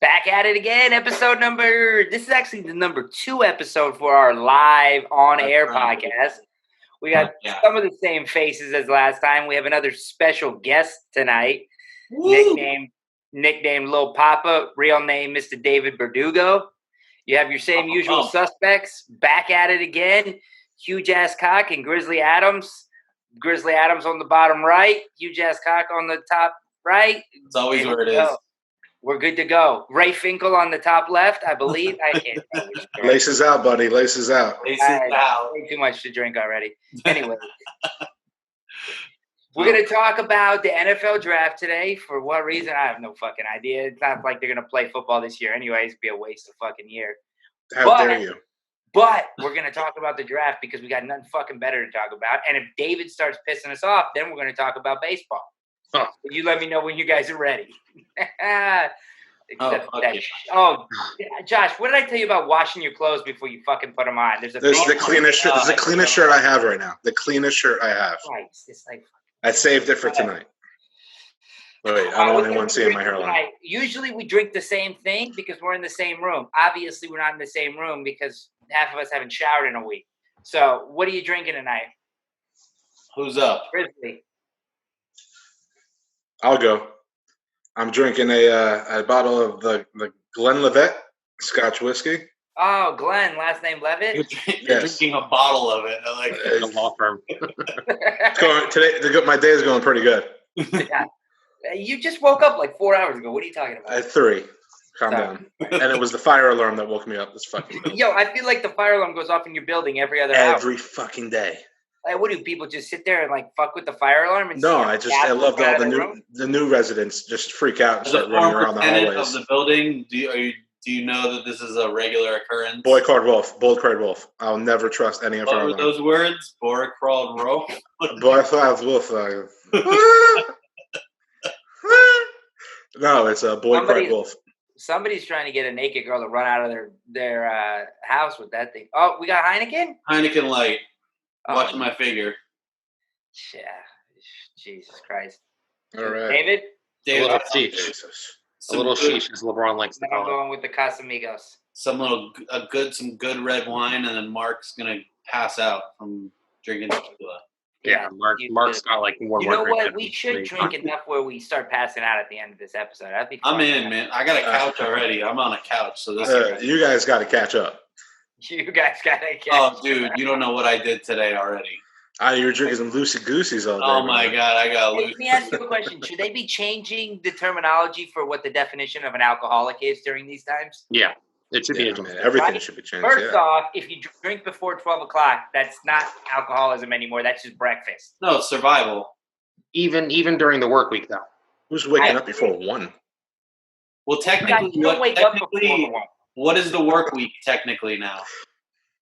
Back at it again. This is actually the number 2 episode for our live on-air podcast. We got some of the same faces as last time. We have another special guest tonight, nicknamed Lil Papa, real name Mr. David Verdugo. You have your same usual suspects. Back at it again. Huge Ass Cock and Grizzly Adams. Grizzly Adams on the bottom right. Huge Ass Cock on the top right. It's always where it is. We're good to go. Ray Finkel on the top left, I believe. I can't. Laces out, buddy. Laces out. Laces out. Way too much to drink already. Anyway, we're going to talk about the NFL draft today. For what reason? I have no fucking idea. It's not like they're going to play football this year anyways. It'd be a waste of fucking year. How dare you? But we're going to talk about the draft because we got nothing fucking better to talk about. And if David starts pissing us off, then we're going to talk about baseball. So you let me know when you guys are ready. Josh, what did I tell you about washing your clothes before you fucking put them on? This is the cleanest shirt. This is the cleanest shirt I have right now. The cleanest shirt I have. It's like I saved it for tonight. Wait, I don't want anyone seeing my hairline. Usually we drink the same thing because we're in the same room. Obviously, we're not in the same room because half of us haven't showered in a week. So, what are you drinking tonight? Who's up? Grizzly. I'll go. I'm drinking a bottle of the Glenlivet Scotch whiskey. Oh, Glenn, last name Levitt? You're drinking a bottle of it. I like it. A law firm. Today, my day is going pretty good. Yeah. You just woke up like 4 hours ago. What are you talking about? At 3. Calm down. And it was the fire alarm that woke me up this fucking day. Yo, I feel like the fire alarm goes off in your building every other hour. Every fucking day. Like, what do people just sit there and like fuck with the fire alarm? And no, I loved all the new residents just freak out and start running around the hallways. Of the building, do you know that this is a regular occurrence? Boy called wolf. I'll never trust any of our. What were those words? Boy crawled wolf. Boy called wolf. No, it's a boy called wolf. Somebody's trying to get a naked girl to run out of their house with that thing. Oh, we got Heineken? Heineken Light. Watching my figure. Yeah. Jesus Christ. All right. David? A little sheesh. A little sheesh, as LeBron likes to call it. I'm going with the Casamigos. Some good red wine, and then Mark's going to pass out from drinking tequila. Yeah, Mark's got like more. You know what? We should drink enough where we start passing out at the end of this episode. That'd be fun. I'm in, man. I got a couch already. I'm on a couch, so this. You guys got to catch up. You guys got to catch up. Oh, dude, you don't know what I did today already. You're drinking some loosey-gooseys all day. Oh, my God. I got loose. Let me ask you a question. Should they be changing the terminology for what the definition of an alcoholic is during these times? Yeah. It should be. Everything should be changed. First off, if you drink before 12 o'clock, that's not alcoholism anymore. That's just breakfast. No, it's survival. Even during the work week, though. Who's waking up before 1? Well, technically, what is the work week technically now?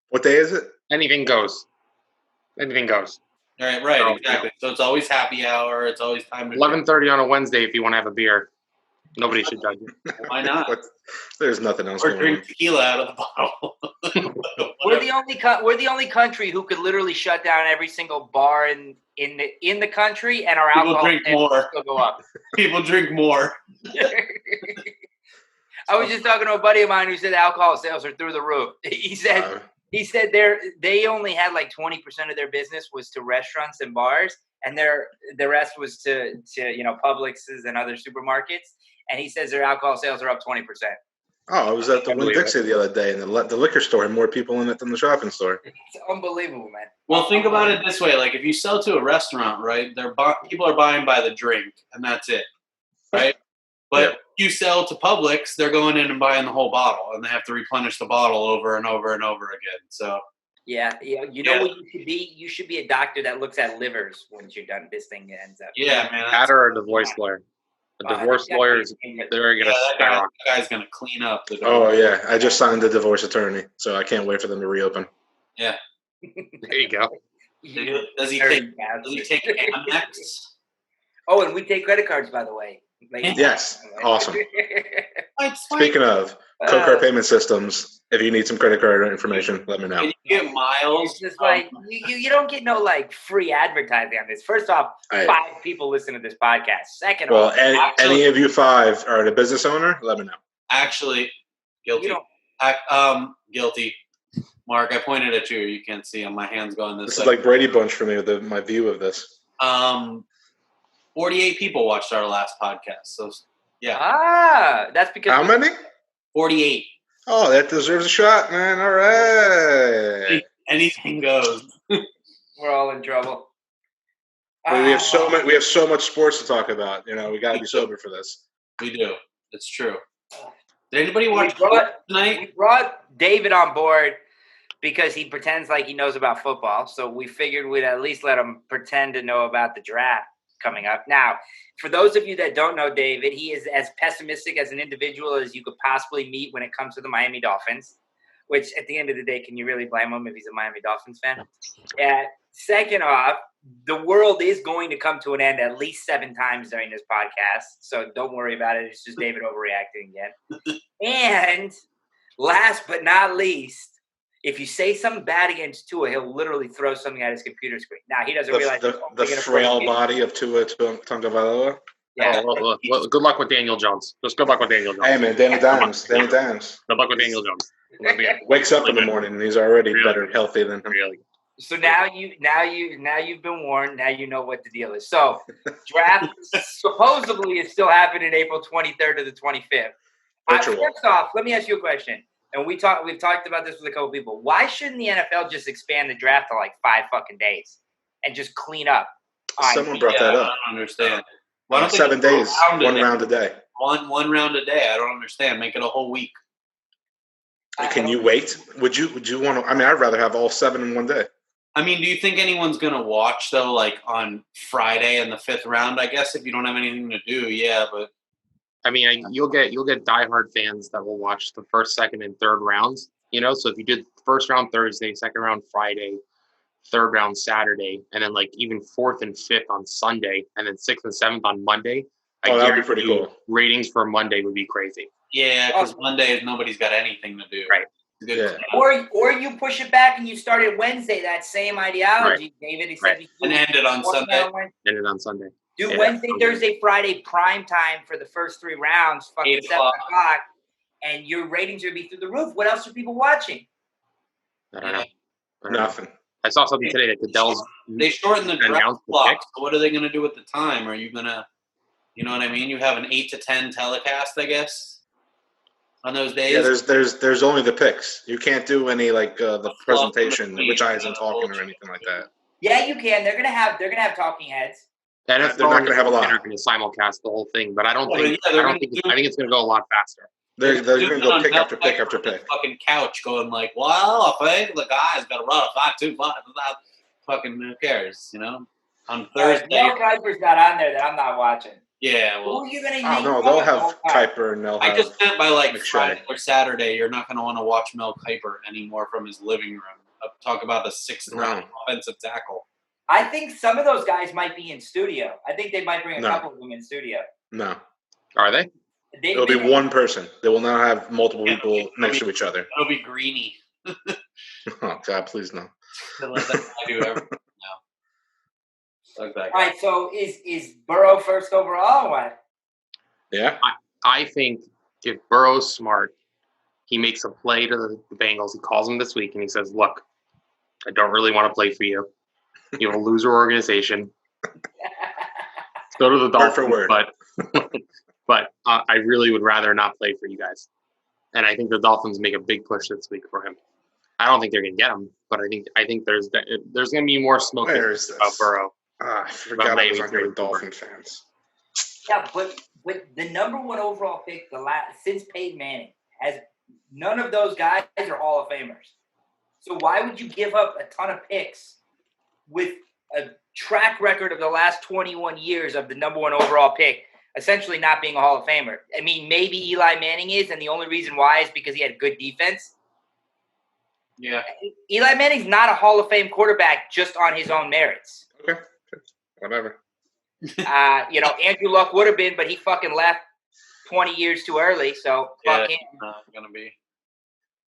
What day is it? Anything goes. Anything goes. Right, exactly. So it's always happy hour. It's always time to 11:30 on a Wednesday if you want to have a beer. Nobody should judge you. Why not? There's nothing else. Or drink tequila out of the bottle. We're the only country who could literally shut down every single bar in the country, and our alcohol drink more. Still go up. People drink more. I was just talking to a buddy of mine who said alcohol sales are through the roof. He said they only had like 20% of their business was to restaurants and bars, and the rest was to Publix's and other supermarkets. And he says their alcohol sales are up 20%. Oh, I was at the Winn-Dixie the other day, and the liquor store had more people in it than the shopping store. It's unbelievable, man. Well, think about it this way: like if you sell to a restaurant, right? People are buying by the drink, and that's it, right? But you sell to Publix, they're going in and buying the whole bottle, and they have to replenish the bottle over and over and over again. So yeah, you know what you should be? You should be a doctor that looks at livers once you're done. This thing ends up. Yeah, man. That or a divorce lawyer. A divorce lawyers, they're going to skyrocket. That guy's going to clean up the divorce. Oh yeah, I just signed a divorce attorney, so I can't wait for them to reopen. Yeah. There you go. Does he take Amex? Oh, and we take credit cards, by the way. Yes, awesome. Speaking of co-card payment systems, if you need some credit card information, let me know. Can you get miles? It's just like you don't get no like free advertising on this. First off, 5 people listen to this podcast. Second off, any of you 5 are a business owner, let me know. Actually, guilty. Guilty. Mark, I pointed at you. You can't see. My hands going this way. This is like Brady Bunch for me with my view of this. 48 people watched our last podcast. So, yeah. That's because how many? 48. Oh, that deserves a shot, man. All right. Anything goes. We're all in trouble. We have so much sports to talk about. You know, we got to be sober for this. We do. It's true. Did anybody watch tonight? We brought David on board because he pretends like he knows about football. So we figured we'd at least let him pretend to know about the draft coming up. Now, for those of you that don't know David, he is as pessimistic as an individual as you could possibly meet when it comes to the Miami Dolphins, which at the end of the day, can you really blame him if he's a Miami Dolphins fan? Second off, the world is going to come to an end at least 7 times during this podcast. So don't worry about it. It's just David overreacting again. And last but not least, if you say something bad against Tua, he'll literally throw something at his computer screen. Now, he doesn't realize the frail body of Tua Tagovailoa. Yeah. Well, good luck with Daniel Jones. Just good luck with Daniel Jones. Hey, man, Danny Dimes. Good luck with Daniel Jones. Wakes up in the morning and he's already better healthy than him. Really. So now you've been warned. Now you know what the deal is. So draft supposedly is still happening April 23rd to the 25th. First off, let me ask you a question. And we've talked about this with a couple people. Why shouldn't the NFL just expand the draft to like 5 fucking days and just clean up? Someone brought that up. I don't understand. 7 days, one round a day. One round a day. I don't understand. Make it a whole week. Can you wait? Would you want to? I mean, I'd rather have all 7 in one day. I mean, do you think anyone's going to watch, though, like on Friday in the 5th round? I guess if you don't have anything to do, yeah, but. I mean, you'll get diehard fans that will watch the 1st, 2nd, and 3rd rounds. You know, so if you did 1st round Thursday, 2nd round Friday, 3rd round Saturday, and then like even 4th and 5th on Sunday, and then 6th and 7th on Monday. That'd be pretty cool. Ratings for Monday would be crazy. Yeah, because Monday nobody's got anything to do. Right. Yeah. Or you push it back and you start it Wednesday. That same ideology, Right. David. He said and ended on Sunday. Ended on Sunday. Do Wednesday, Thursday, Friday prime time for the first 3 rounds, fucking 7 o'clock, and your ratings would be through the roof. What else are people watching? I don't know. Nothing. I saw something today that Goodell's. They shortened the draft clock. So what are they going to do with the time? Are you going to, you know what I mean? You have an 8 to 10 telecast, I guess, on those days. Yeah, there's only the picks. You can't do any like the presentation, which I isn't talking or anything like that. Yeah, you can. They're gonna have talking heads. They're not going to have a lot. They're going to simulcast the whole thing, but I think it's going to go a lot faster. They're going to go pick after pick after pick. Fucking couch going like, well, I think the guy's got to run a 5.25. Fucking who cares, you know? On Thursday. Mel Kiper's not on there that I'm not watching. Yeah, well. Who are you going to I don't know. They'll have Kiper and they'll have. I just meant by like McShay. Friday or Saturday, you're not going to want to watch Mel Kiper anymore from his living room. Talk about the 6th round offensive tackle. I think some of those guys might be in studio. I think they might bring a couple of them in studio. No. Are they? It'll be one person. They will not have multiple people next to each other. It'll be Greeny. Oh, God, please no. Unless I do everything now. Okay. All right, so is Burrow first overall or what? Yeah. I think if Burrow's smart, he makes a play to the Bengals. He calls them this week and he says, look, I don't really want to play for you. You have a loser organization. So do the Dolphins, Word for word. but I really would rather not play for you guys. And I think the Dolphins make a big push this week for him. I don't think they're going to get him, but I think there's going to be more smoke about Burrow. I forgot I was on here with Dolphin fans. Yeah, but with the number 1 overall pick since Peyton Manning, none of those guys are Hall of Famers. So why would you give up a ton of picks with a track record of the last 21 years of the number 1 overall pick essentially not being a Hall of Famer? I mean, maybe Eli Manning is, and the only reason why is because he had good defense. Yeah. Eli Manning's not a Hall of Fame quarterback just on his own merits. Okay. Whatever. Andrew Luck would have been, but he fucking left 20 years too early, so fuck him. Not gonna be.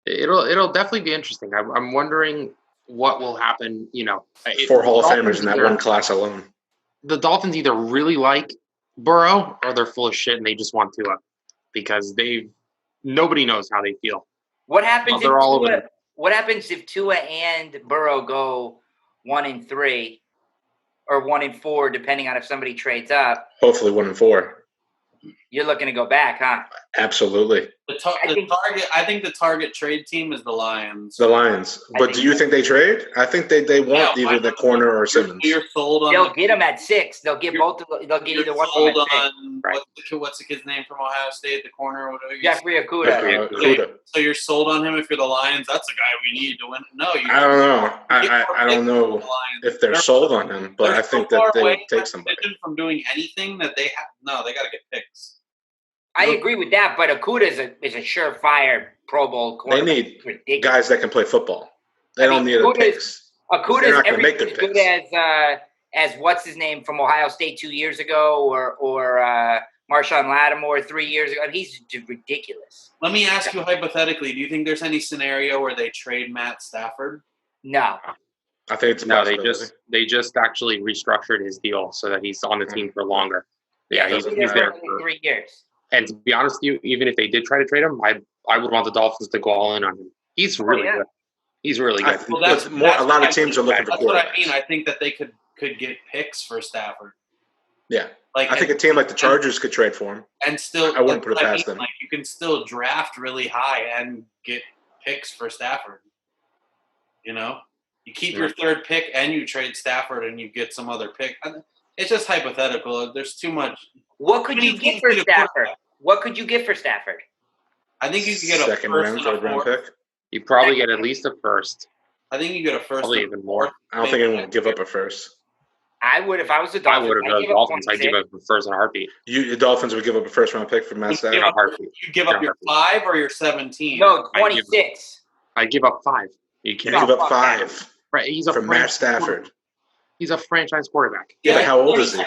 It'll definitely be interesting. I'm wondering what will happen. 4 Hall of Famers in that one class alone. The Dolphins either really like Burrow or they're full of shit and they just want Tua because nobody knows how they feel. What happens? They're all over. What happens if Tua and Burrow go 1-3 or 1-4, depending on if somebody trades up? Hopefully 1-4. You're looking to go back, huh? Absolutely. I think the target trade team is the Lions. The Lions. But do you think they trade? I think they want either the corner or Simmons. You're sold on. They'll get them at 6. They'll get both. They'll get either one of them at 6. Right. What's the kid's name from Ohio State? The corner. Jeffrey Okudah. So you're sold on him if you're the Lions. That's the guy we need to win. No, I don't know. I don't know if they're sold on him, but I think that they would take somebody from doing anything that they have. No, they got to get picks. I agree with that, but Okudah is a surefire Pro Bowl corner. They need guys that can play football. They don't need picks. Okudah is every bit as good as what's his name from Ohio State 2 years ago, or Marshawn Lattimore 3 years ago. I mean, he's just ridiculous. Let me ask you hypothetically: do you think there's any scenario where they trade Matt Stafford? No. I think it's a possibility. They just actually restructured his deal so that he's on the team for longer. Yeah, he's there for 3 years. And to be honest with you, even if they did try to trade him, I would want the Dolphins to go all in on him. He's really good. He's really good. A lot of teams are looking for quarterbacks. That's what I mean. I think that they could get picks for Stafford. Yeah. I think a team like the Chargers could trade for him. And still, I wouldn't put it past them. You can still draft really high and get picks for Stafford. You keep your 3rd pick and you trade Stafford and you get some other pick. It's just hypothetical. There's too much. What could you get for Stafford? What could you get for Stafford? I think you could get a second round, 3rd round pick. You probably get at least a first. I think you get a first. Probably even more. I don't think anyone would give up a first. I would if I was the Dolphins. I would have the Dolphins. I'd give up a first in a heartdip. The Dolphins would give up a 1st round pick for Matt Stafford? You give up your 5 or your 17? No, 26. I'd give up 5. You give up 5. Right, he's for Matt Stafford. He's a franchise quarterback. Yeah, how old is he?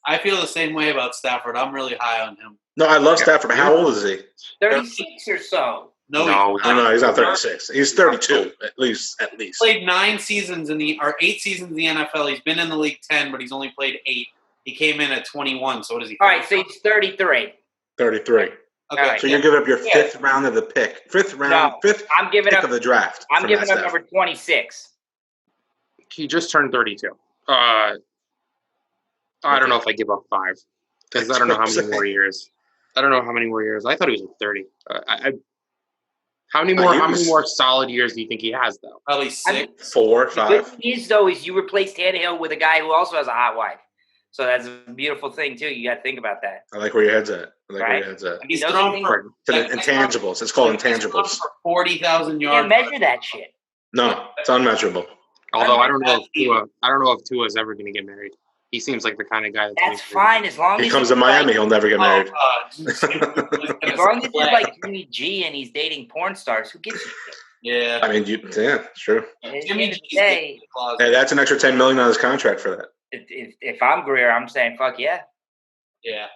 I feel the same way about Stafford. I'm really high on him. No, I love Stafford. How old is he? 36 or so. No, he's not 36. He's 32 at least. Played 9 seasons 8 seasons in the NFL. He's been in the league 10, but he's only played 8. He came in at 21. So what is he? All right, so he's 33. 33. Okay, right, so you're giving up your 5th round of the pick. 5th round, 5th pick of the draft. I'm giving up number 26. He just turned 32. I don't know if I give up 5 because I don't know how many more years. I thought he was at 30. How many more solid years do you think he has, though? Probably 6, 4, 5. The good thing is, though, is you replaced Tannehill with a guy who also has a hot wife. So that's a beautiful thing, too. You got to think about that. I like where your head's at. He's thrown for intangibles. It's called intangibles. For 40,000 yards. You can't measure that shit. No, it's unmeasurable. Although I don't know if Tua is ever going to get married. He seems like the kind of guy that's fine as long as he comes to Miami, he'll never get married. As long as he's like Jimmy G and he's dating porn stars, who gives a shit? Yeah, I mean, true. Jimmy G. That's an extra $10 million on his contract for that. If I'm Greer, I'm saying fuck yeah. Yeah.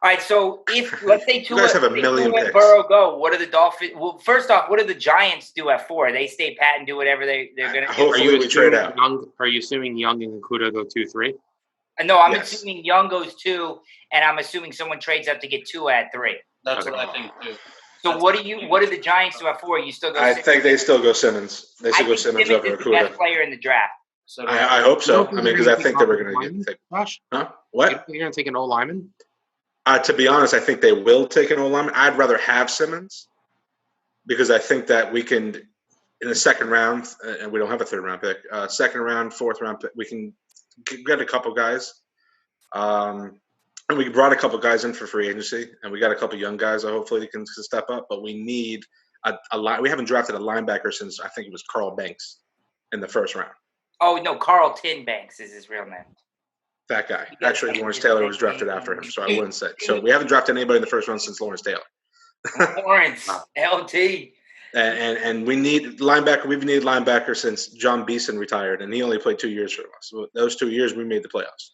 All right, so if let's say Tua and Burrow go, what are the Dolphins? Well, first off, what do the Giants do at 4? They stay pat and do whatever they're going to do. Hopefully, we trade out. Are you assuming Young and Okudah go 2-3? No, I'm assuming Young goes 2, and I'm assuming someone trades up to get 2 at 3. That's what I think too. So what do the Giants do at 4? You still go? I think they still go Simmons. They still go Simmons over Okudah. The best player in the draft. So I hope so. I mean, because I think they were going to get. Josh? Huh? What? You're going to take an O lineman? To be honest, I think they will take an O-lineman. I'd rather have Simmons because I think that we can, in the second round, and we don't have a third round pick, second round, fourth round pick, we can get a couple guys. And we brought a couple guys in for free agency, and we got a couple young guys that hopefully can step up. But we need a line. We haven't drafted a linebacker since I think it was Carl Banks in the first round. Oh no, Carlton Banks is his real name. That guy. Actually, Lawrence Taylor was drafted after him, so I wouldn't say. So we haven't drafted anybody in the first round since Lawrence Taylor. Lawrence, LT. And we need linebacker. We've needed linebacker since John Beeson retired, and he only played 2 years for us. So those 2 years, we made the playoffs.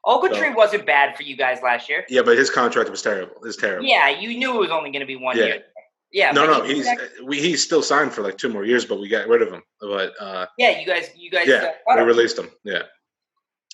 Ogletree wasn't bad for you guys last year. Yeah, but his contract was terrible. It's terrible. Yeah, you knew it was only going to be 1 year. Yeah. No, he's still signed for like 2 more years, but we got rid of him. But you guys. Yeah, we released him. Yeah,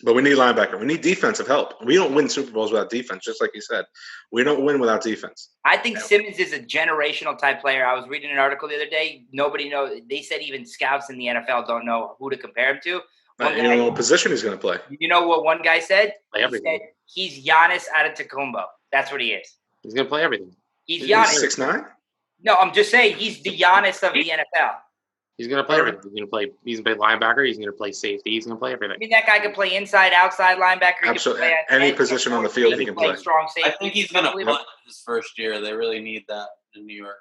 but we need linebacker. We need defensive help. We don't win Super Bowls without defense, just like you said. We don't win without defense. I think Simmons is a generational type player. I was reading an article the other day. Nobody knows. They said even scouts in the NFL don't know who to compare him to. You don't know what position he's going to play. You know what one guy said? He said he's Giannis Antetokounmpo. That's what he is. He's going to play everything. He's Giannis. 6'9"? No, I'm just saying he's the Giannis of the NFL. He's going to play everything. He's going to play linebacker. He's going to play safety. He's going to play everything. I mean, that guy can play inside, outside linebacker. Absolutely. Any position on the field he can play. Strong safety. I think he's going to punt his first year. They really need that in New York.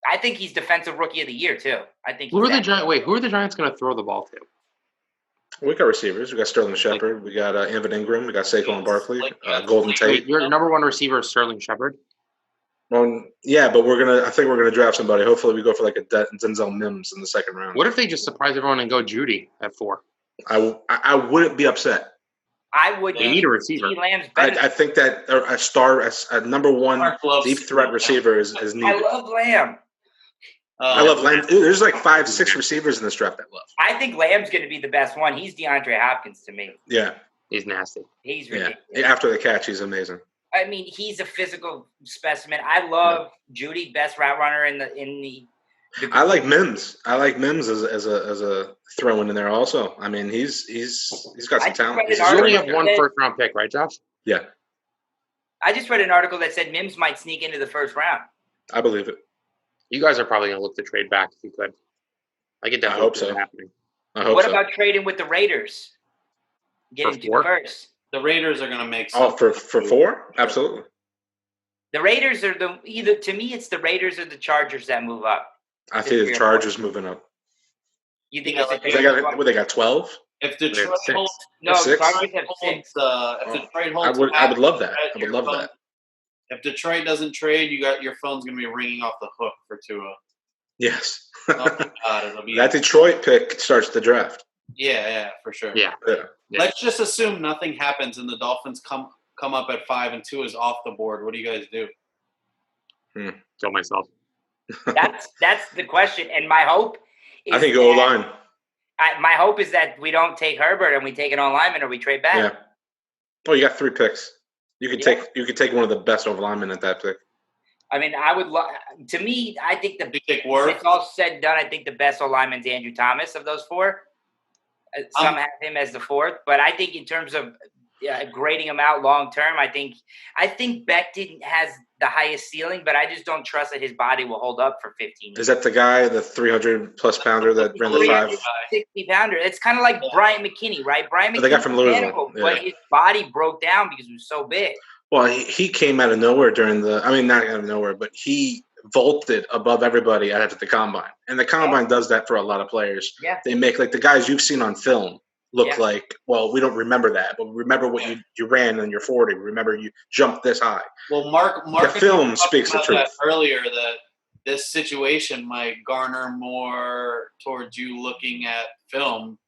I think he's defensive rookie of the year too. I think. Who are the Giants going to throw the ball to? We got receivers. We got Sterling Shepard. We got Evan Ingram. We got Saquon Barkley. Golden Tate. Your number one receiver is Sterling Shepard. Well, yeah, but I think we're gonna draft somebody. Hopefully, we go for like a Denzel Mims in the second round. What if they just surprise everyone and go Judy at 4? I wouldn't be upset. I would. They need a receiver. I think that a number one deep threat receiver is needed. I love Lamb. I love Lamb. There's like 5-6 receivers in this draft I love. I think Lamb's going to be the best one. He's DeAndre Hopkins to me. Yeah. He's nasty. He's ridiculous. Yeah. After the catch, he's amazing. I mean, he's a physical specimen. I love Judy, best route runner in the I like Mims. I like Mims as a throw in there also. I mean, he's got some talent. You only have one first round pick, right, Josh? Yeah. I just read an article that said Mims might sneak into the first round. I believe it. You guys are probably going to look to trade back if you could. I could definitely hope so. Happening. What about trading with the Raiders? Getting to the first. The Raiders are going to make. For 4? Absolutely. The Raiders are to me, it's the Raiders or the Chargers that move up. I think the Chargers moving up. You think they got 12? If Detroit holds, Chargers have 6. If Detroit holds, I would love that. I would love that. If Detroit doesn't trade, your phone's gonna be ringing off the hook for Tua. Yes. Oh my God, it'll be that Detroit pick starts the draft. Yeah, for sure. Yeah. Let's just assume nothing happens and the Dolphins come up at 5 and Tua is off the board. What do you guys do? Kill myself. That's the question, and my hope is I think O line. My hope is that we don't take Herbert and we take an O-lineman or we trade back. Yeah. Oh, you got 3 picks. You could take one of the best O-linemen at that pick. I mean, I would to me, I think it's all said and done. I think the best O-lineman is Andrew Thomas of those 4. Some have him as the 4th, but I think in terms of grading him out long term, I think Becton has the highest ceiling, but I just don't trust that his body will hold up for 15 years. Is that the guy, the 300-plus pounder that ran the 5? 60-pounder. It's kind of like Brian McKinney, right? Brian McKinney, the guy from Louisville, but his body broke down because he was so big. Well, he came out of nowhere not out of nowhere, but he vaulted above everybody after the combine. And the combine does that for a lot of players. Yeah. They make, like, the guys you've seen on film look like, well, we don't remember that, but remember what you ran in your 40. Remember you jumped this high. Well, Mark the film speaks the truth. Earlier that this situation might garner more towards you looking at film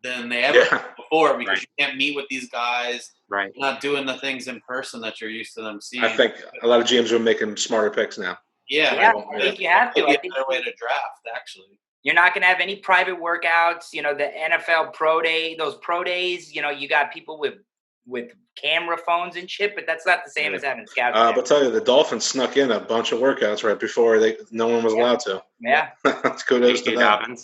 than they ever did before because you can't meet with these guys. Right. You're not doing the things in person that you're used to them seeing. I think a lot of GMs are making smarter picks now. Yeah, I think you have to. I think better way to draft, actually. You're not going to have any private workouts. You know, the NFL Pro Day, those Pro Days, you know, you got people with camera phones and shit, but that's not the same as having scouts. But tell you, the Dolphins snuck in a bunch of workouts right before no one was allowed to. Yeah. Kudos to them.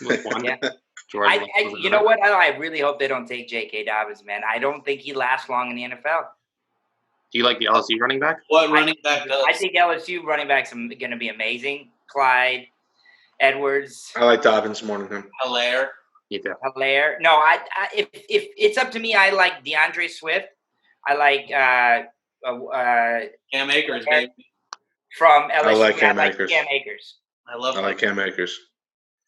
You know what? I really hope they don't take J.K. Dobbins, man. I don't think he lasts long in the NFL. Do you like the LSU running back? What running back does? I think LSU running backs are going to be amazing. Clyde, Edwards. I like Dobbins more than him. Hilaire. Hilaire. No, if it's up to me, I like DeAndre Swift. I like Cam Akers, baby. From LSU. I like Cam Akers. Cam Akers. I like Cam Akers.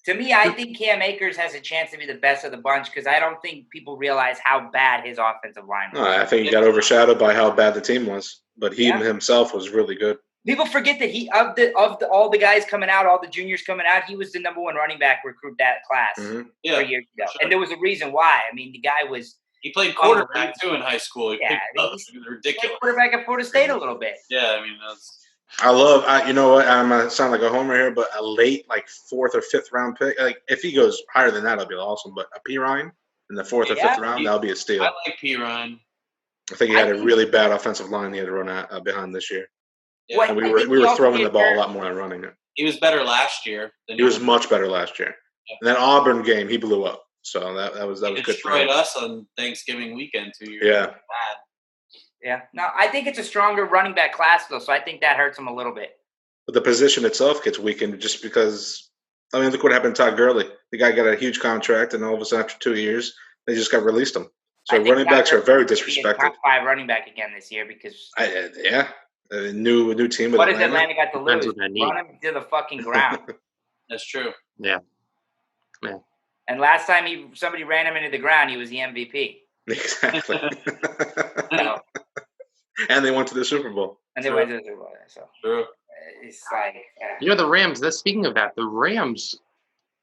To me, I think Cam Akers has a chance to be the best of the bunch because I don't think people realize how bad his offensive line was. No, I think he got overshadowed by how bad the team was, but he himself was really good. People forget that all the guys coming out, all the juniors coming out, he was the number one running back recruit that class 3 years ago, and there was a reason why. I mean, the guy was. He played quarterback too in high school. He was ridiculous. Played quarterback at Florida State a little bit. Yeah, I mean that's. I love. You know what? I'm gonna sound like a homer here, but a late, like 4th or 5th round pick. Like if he goes higher than that, that'll be awesome. But a Perine in the 4th or 5th round, that'll be a steal. I like Perine. I think he had a really bad offensive line he had to run out behind this year. Yeah. And we were throwing the ball a lot more than running it. He was better last year. He was much better last year. Yeah. And that Auburn game, he blew up. So that was good. Destroyed us on Thanksgiving weekend 2 years. Yeah. Bad. Yeah. No, I think it's a stronger running back class though, so I think that hurts him a little bit. But the position itself gets weakened just because. I mean, look what happened to Todd Gurley. The guy got a huge contract, and all of a sudden, after 2 years, they just got released him. So running backs are very disrespected. Top 5 running back again this year because. A new team. What does Atlanta got to lose? Run him to the fucking ground. That's true. Yeah. And last time somebody ran him into the ground, he was the MVP. Exactly. And they went to the Super Bowl. So true. It's like the Rams. Speaking of that, the Rams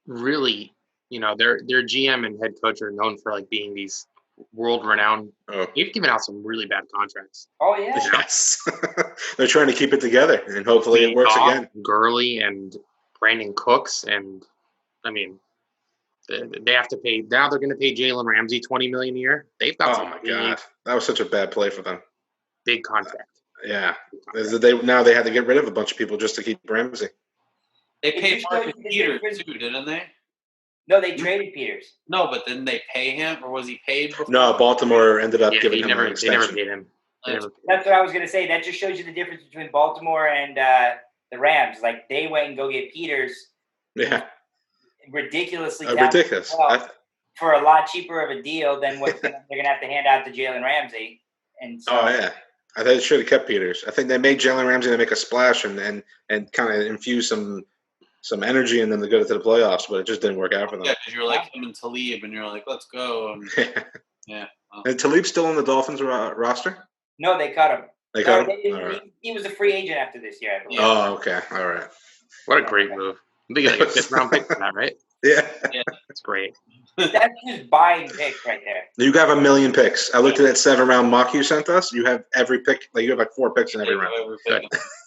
really, their GM and head coach are known for like being these world-renowned. They've given out some really bad contracts. Oh yeah. Yes. They're trying to keep it together, and hopefully it works again. Gurley and Brandon Cooks, and I mean, they have to pay. Now they're going to pay Jalen Ramsey $20 million a year. They've got. Oh my god, that was such a bad play for them. Big contract. Yeah, they had to get rid of a bunch of people just to keep Ramsey. They paid Marcus Peters too, didn't they? No, they traded Peters. No, but didn't they pay him, or was he paid before? No, Baltimore ended up giving him an extension. They never paid him. That's what I was going to say. That just shows you the difference between Baltimore and the Rams. Like, they went and go get Peters. Yeah. Ridiculously ridiculous. For a lot cheaper of a deal than what they're going to have to hand out to Jalen Ramsey. And so, I think they should have kept Peters. I think they made Jalen Ramsey to make a splash and kind of infuse some energy in them to go to the playoffs, but it just didn't work out for them. Yeah, because you're like him and Talib, and you're like, let's go. Yeah. And Talib's still on the Dolphins roster? No, they cut him. They cut him? He was a free agent after this year, I believe. Oh, okay. All right. What a great move. I think you got a 5th round pick for that, right? Yeah. That's great. That's just buying picks right there. You have 1 million picks. I looked at that 7-round mock you sent us. You have every pick. Like, you have like 4 picks in every round.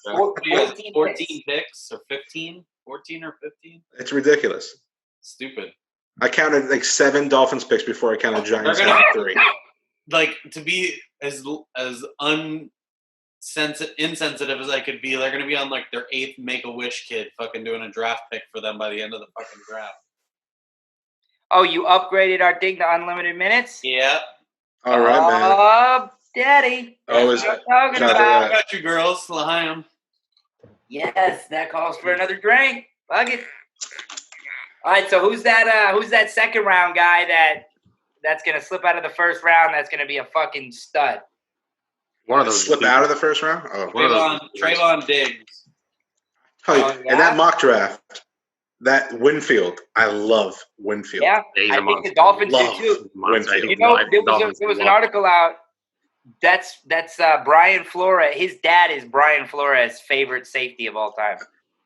14 picks or 15? 14 or 15? It's ridiculous. Stupid. I counted like 7 Dolphins picks before I counted Giants at 3. Like, to be as insensitive as I could be, they're going to be on like their 8th Make-A-Wish kid fucking doing a draft pick for them by the end of the fucking draft. Oh, you upgraded our thing to unlimited minutes? Yeah. All right, man. Oh, daddy. Oh, is what I'm talking about. I got you, girls. L'chaim. Yes, that calls for another drink. Fuck it. All right, so who's that second round guy that's gonna slip out of the first round? That's gonna be a fucking stud. One of those slip out of the first round. Oh, Trayvon Diggs. And that mock draft, that Winfield, I love Winfield. Yeah, I think the Dolphins do too. Winfield. There was an article out. That's Brian Flores. His dad is Brian Flores' favorite safety of all time.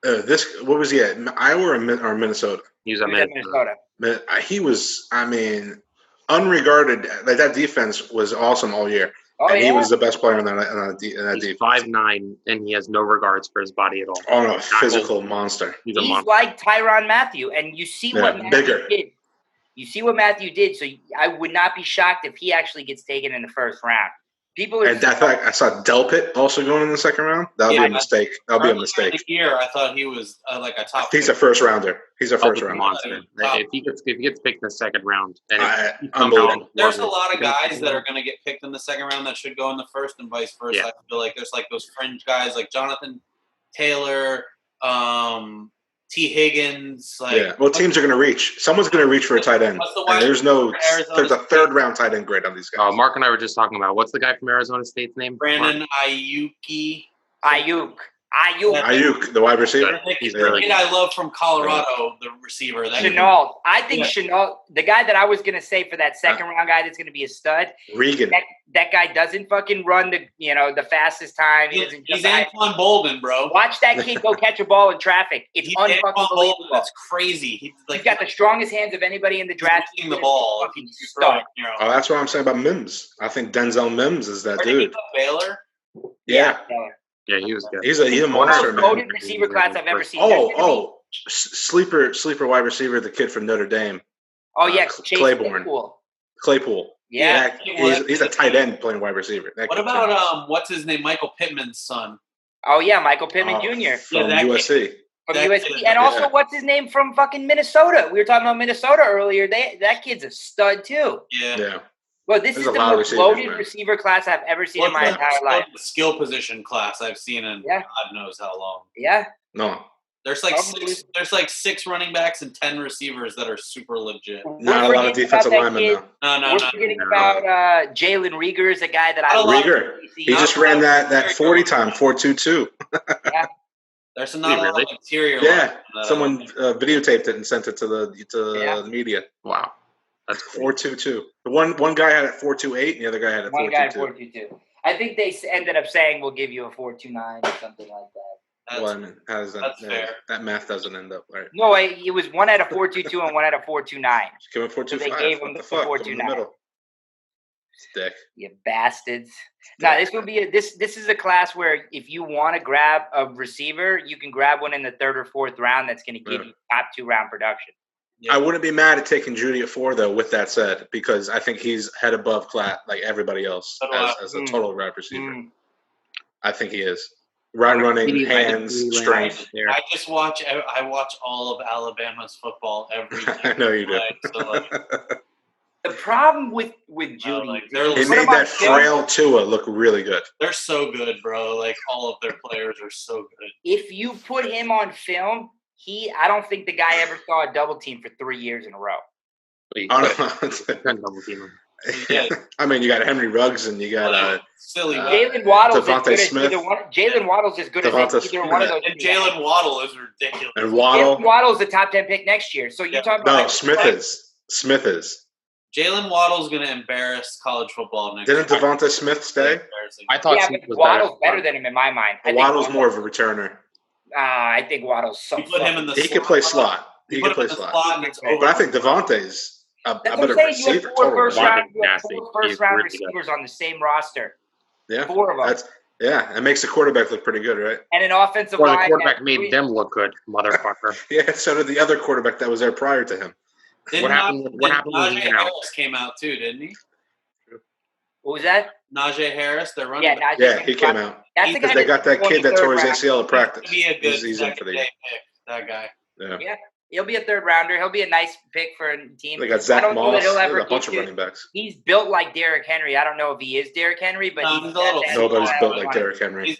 What was he at? Iowa or Minnesota? He was at Minnesota. He was, unregarded. Like, that defense was awesome all year. He was the best player in that defense. He's 5'9", and he has no regards for his body at all. Oh, no, physical monster. He's like Tyrann Mathieu, and you see what Matthew did. You see what Matthew did, so I would not be shocked if he actually gets taken in the first round. People are. And I saw Delpit also going in the second round. That'll be a mistake. That'll be a mistake. In the year, I thought he was like a top. He's a first rounder. He's a first rounder. Monster. If he gets picked in the second round, and unbelievable. There's a lot of guys that are going to get picked in the second round that should go in the first, and vice versa. Yeah. I feel like there's like those fringe guys like Jonathan Taylor, T. Higgins. Well, teams are going to reach. Someone's going to reach for a tight end. And there's a third round tight end grade on these guys. Mark and I were just talking about what's the guy from Arizona State's name? Brandon Ayuk, the wide receiver. He's really good. I love from Colorado, the receiver. Chenault. I think Chenault, the guy that I was going to say for that second round guy that's going to be a stud. Regan. That guy doesn't fucking run the fastest time. He's Anquan Bolden, bro. Watch that kid go catch a ball in traffic. It's unfucking believable. That's crazy. He's got the strongest hands of anybody in the draft. He's the ball. That's what I'm saying about Mims. I think Denzel Mims is that dude. Baylor? Yeah. Yeah, he was good. He's a monster, man. Loaded receiver class I've ever seen. Sleeper wide receiver, the kid from Notre Dame. Oh yeah, Claiborne. Claypool. Yeah, he's a tight end playing wide receiver. What about what's his name? Michael Pittman's son. Oh yeah, Michael Pittman Jr. From USC. From USC, and also what's his name from fucking Minnesota? We were talking about Minnesota earlier. That kid's a stud too. Yeah. Well, this is the most loaded receiver class I've ever seen in my entire life. Skill position class I've seen in God knows how long. Yeah. No. There's like six running backs and 10 receivers that are super legit. Not a lot of defensive linemen though. No. We're forgetting about Jalen Rieger, is a guy that I love. Rieger. He just ran that 40 time 4.22. Yeah. There's not a lot of interior. Yeah. Someone videotaped it and sent it to the media. Wow. That's 4.22. One guy had it 4.28, and the other guy had it 4.22. One guy 4.22. I think they ended up saying we'll give you a 4.29 or something like that. Well, I mean, how does that? That's fair. That math doesn't end up right. No, it was one at a 4.22 and one at a 4.29. Give him 4.25. So they gave him the 4.29. Stick. You bastards. No, this will be this is a class where if you want to grab a receiver, you can grab one in the third or fourth round. That's going to give you top 2 round production. Yeah. I wouldn't be mad at taking Judy at 4, though, with that said, because I think he's head above class like everybody else as a total wide receiver. I think he is. Running, hands, strength. I watch all of Alabama's football every day. I know you do. The problem with Judy, they made that frail Tua look really good. They're so good, bro. Like all of their players are so good. If you put him on film, I don't think the guy ever saw a double team for 3 years in a row. Double team. Yeah. I mean, you got Henry Ruggs and you got silly Jalen Waddle's Devontae Smith. Jalen Waddle's as good as either one of those. And Jalen Waddle is ridiculous. And Waddle's the top 10 pick next year. So you're talking about Smith is. Jalen Waddle's going to embarrass college football next year. Didn't Devontae Smith stay? I thought Smith was Waddle's better than him in my mind. Waddle's more of a returner. I think Waddle's so. He can play slot. He can play slot. But I think Devontae's a better receiver. You have 4 first round receivers on the same roster. Yeah, 4 of them. It makes the quarterback look pretty good, right? And an offensive line. The quarterback made them look good, motherfucker. Yeah, so did the other quarterback that was there prior to him. What happened when Najee Harris came out too, didn't he? What was that? Najee Harris, they're running. He came out. That's the guy they got that kid that tore his ACL at practice. He's in for the year. That guy. Yeah. He'll be a third rounder. He'll be a nice pick for a team. They got Zach Moss. A bunch of running backs. He's built like Derrick Henry. I don't know if he is Derrick Henry, but nobody's built like Derrick Henry.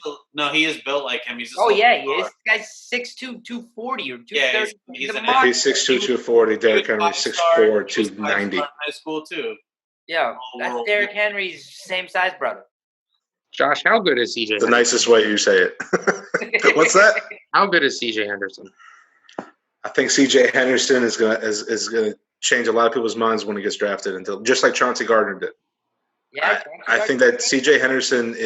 He is built like him. He's he is. This guy's 6'2", 240 or 230. He's 6'2", 240. Derrick Henry 6'4", 290. High school too. Yeah, that's Derrick Henry's same size brother. Josh, how good is CJ? The nicest way you say it. What's that? How good is CJ Henderson? I think CJ Henderson is gonna change a lot of people's minds when he gets drafted, just like Chauncey Gardner did. Yeah, I think that CJ Henderson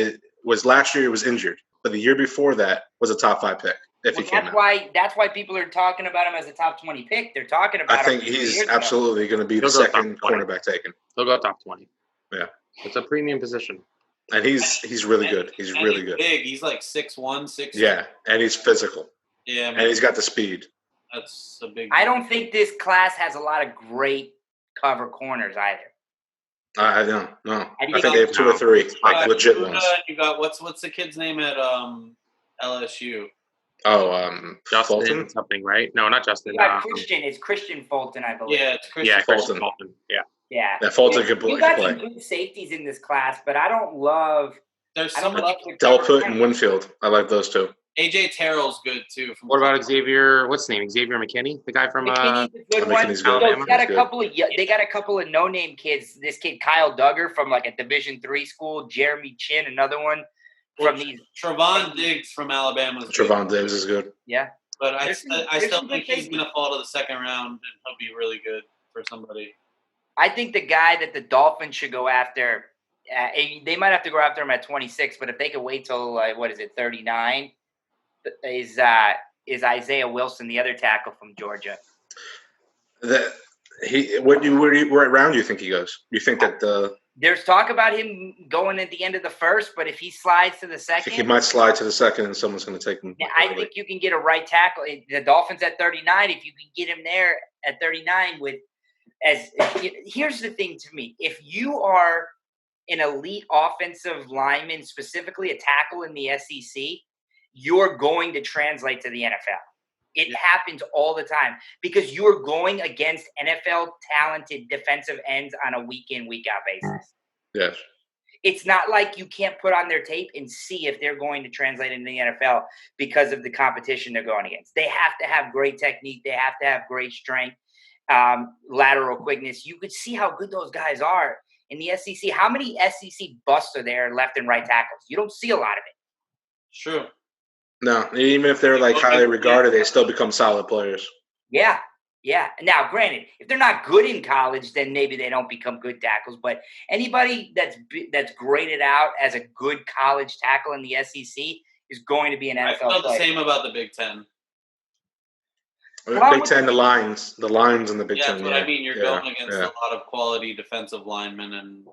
was last year. He was injured, but the year before that was a top 5 pick. That's why people are talking about him as a top 20 pick. They're talking about. I think he's absolutely going to be the second cornerback taken. He'll go top 20. Yeah, it's a premium position, and he's really good. He's really good. Big. He's like 6'1", 6'2". Yeah, and he's physical. Yeah, and he's got the speed. That's a big. I don't think this class has a lot of great cover corners either. I don't know. I I think they have 2 or 3 like legit ones. You got what's the kid's name at LSU? Oh, Justin Fulton? something, right? No, not Justin. Christian. It's Christian Fulton, I believe. Yeah, it's Christian. Yeah, Christian Fulton. Fulton. Yeah. Yeah. Yeah, Fulton could You got play. some good safeties in this class, but I don't love. There's I don't somebody. love Delpit and Winfield. I like those 2. AJ Terrell's good too. What about Xavier? What's his name? Xavier McKinney, the guy from McKinney's a good one. McKinney's So good. they got a He's couple of no-name kids. This kid Kyle Duggar from like a Division III school. Jeremy Chin, another one from these. Trevon Diggs from Alabama. Trevon Diggs is good. Yeah, but I still some think good he's going to fall to the second round, and he'll be really good for somebody. I think the guy that the Dolphins should go after. They might have to go after him at 26, but if they could wait till 39, is Isaiah Wilson, the other tackle from Georgia. Where round do you think he goes? You think that there's talk about him going at the end of the first, but if he slides to the second, I think he might slide to the second, and someone's going to take him. Yeah, I think you can get a right tackle. The Dolphins at 39. If you can get him there at 39, here's the thing to me: if you are an elite offensive lineman, specifically a tackle in the SEC, you're going to translate to the NFL. It happens all the time because you're going against NFL talented defensive ends on a week in, week out basis. Yes. It's not like you can't put on their tape and see if they're going to translate into the NFL because of the competition they're going against. They have to have great technique. They have to have great strength, lateral quickness. You could see how good those guys are in the SEC. How many SEC busts are there left and right tackles? You don't see a lot of it. True. No, even if they're like highly regarded, they still become solid players. Yeah. Now, granted, if they're not good in college, then maybe they don't become good tackles. But anybody that's graded out as a good college tackle in the SEC is going to be an NFL I felt player. the same about the Big Ten. Big Ten, the lines in the Big Ten. That's what I mean. You're going against a lot of quality defensive linemen and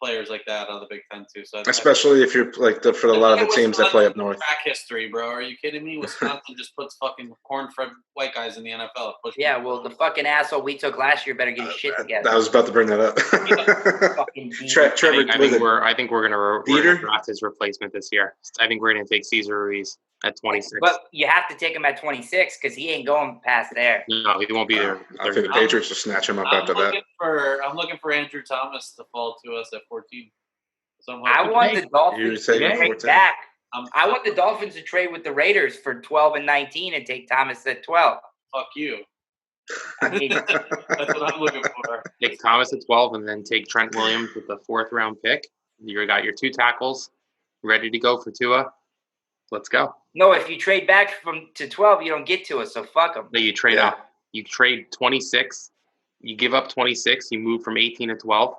players like that out of the Big Ten too. So especially if you're like for a lot of the teams that play up north. Track history, bro. Are you kidding me? Wisconsin just puts fucking corn-fed white guys in the NFL. Yeah, well, the fucking asshole we took last year better get his shit together. I was about to bring that up. Trevor, I think we're gonna draft his replacement this year. I think we're gonna take Cesar Ruiz at 26. But you have to take him at 26 because he ain't going past there. No, he won't be there. I think the Patriots will snatch him up after that. I'm looking for Andrew Thomas to fall to us at 14. So I want the Dolphins to trade back. I want the Dolphins to trade with the Raiders for 12 and 19 and take Thomas at 12. Fuck you. I mean, that's what I'm looking for. Take Thomas at 12 and then take Trent Williams with the 4th round pick. You got your 2 tackles ready to go for Tua. Let's go. No, if you trade back to 12, you don't get Tua, so fuck them. No, you trade up. You trade 26. You give up 26. You move from 18 to 12.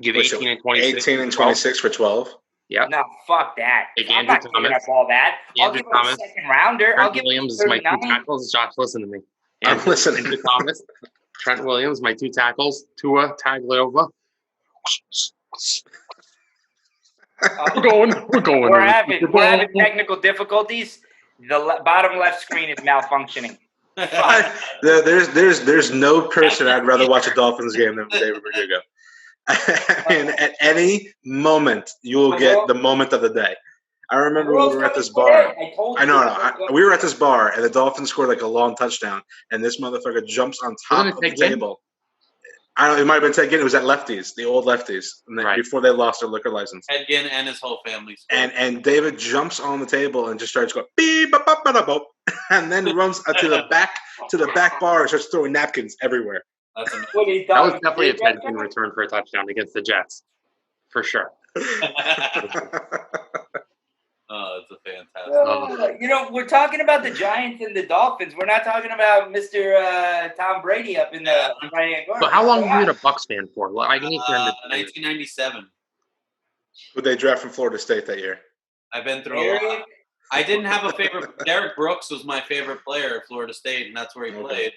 Give 18 and 26. 18 and 26 for 12. Yeah. No, fuck that. Take I'm not giving up all that. I'll give him a second rounder. Trent Williams is my 2 tackles. Josh, listen to me. I'm listening. Andrew Thomas, Trent Williams, my 2 tackles. Tua Tagovailoa. We're going. We're having technical difficulties. The bottom left screen is malfunctioning. There's no person I'd rather watch a Dolphins game than David Verdugo. And at any moment, you will get the moment of the day. I remember we were at this bar. We were at this bar, and the Dolphins scored like a long touchdown, and this motherfucker jumps on top of the table. I don't know. It might have been Ted Ginn. It was at Lefties, the old Lefties, before they lost their liquor license. Ted Ginn and his whole family. And David jumps on the table and just starts going beep, bop, bop, bop, bop, and then runs to the back bar and starts throwing napkins everywhere. That was definitely a Ted Ginn return for a touchdown against the Jets, for sure. Oh, it's a fantastic. We're talking about the Giants and the Dolphins. We're not talking about Mr. Tom Brady up in the right-hand corner. So how long have you been a Bucs fan for? Well, I need 1997. Who they draft from Florida State that year? I've been through a lot. I didn't have a favorite. Derek Brooks was my favorite player at Florida State, and that's where he played.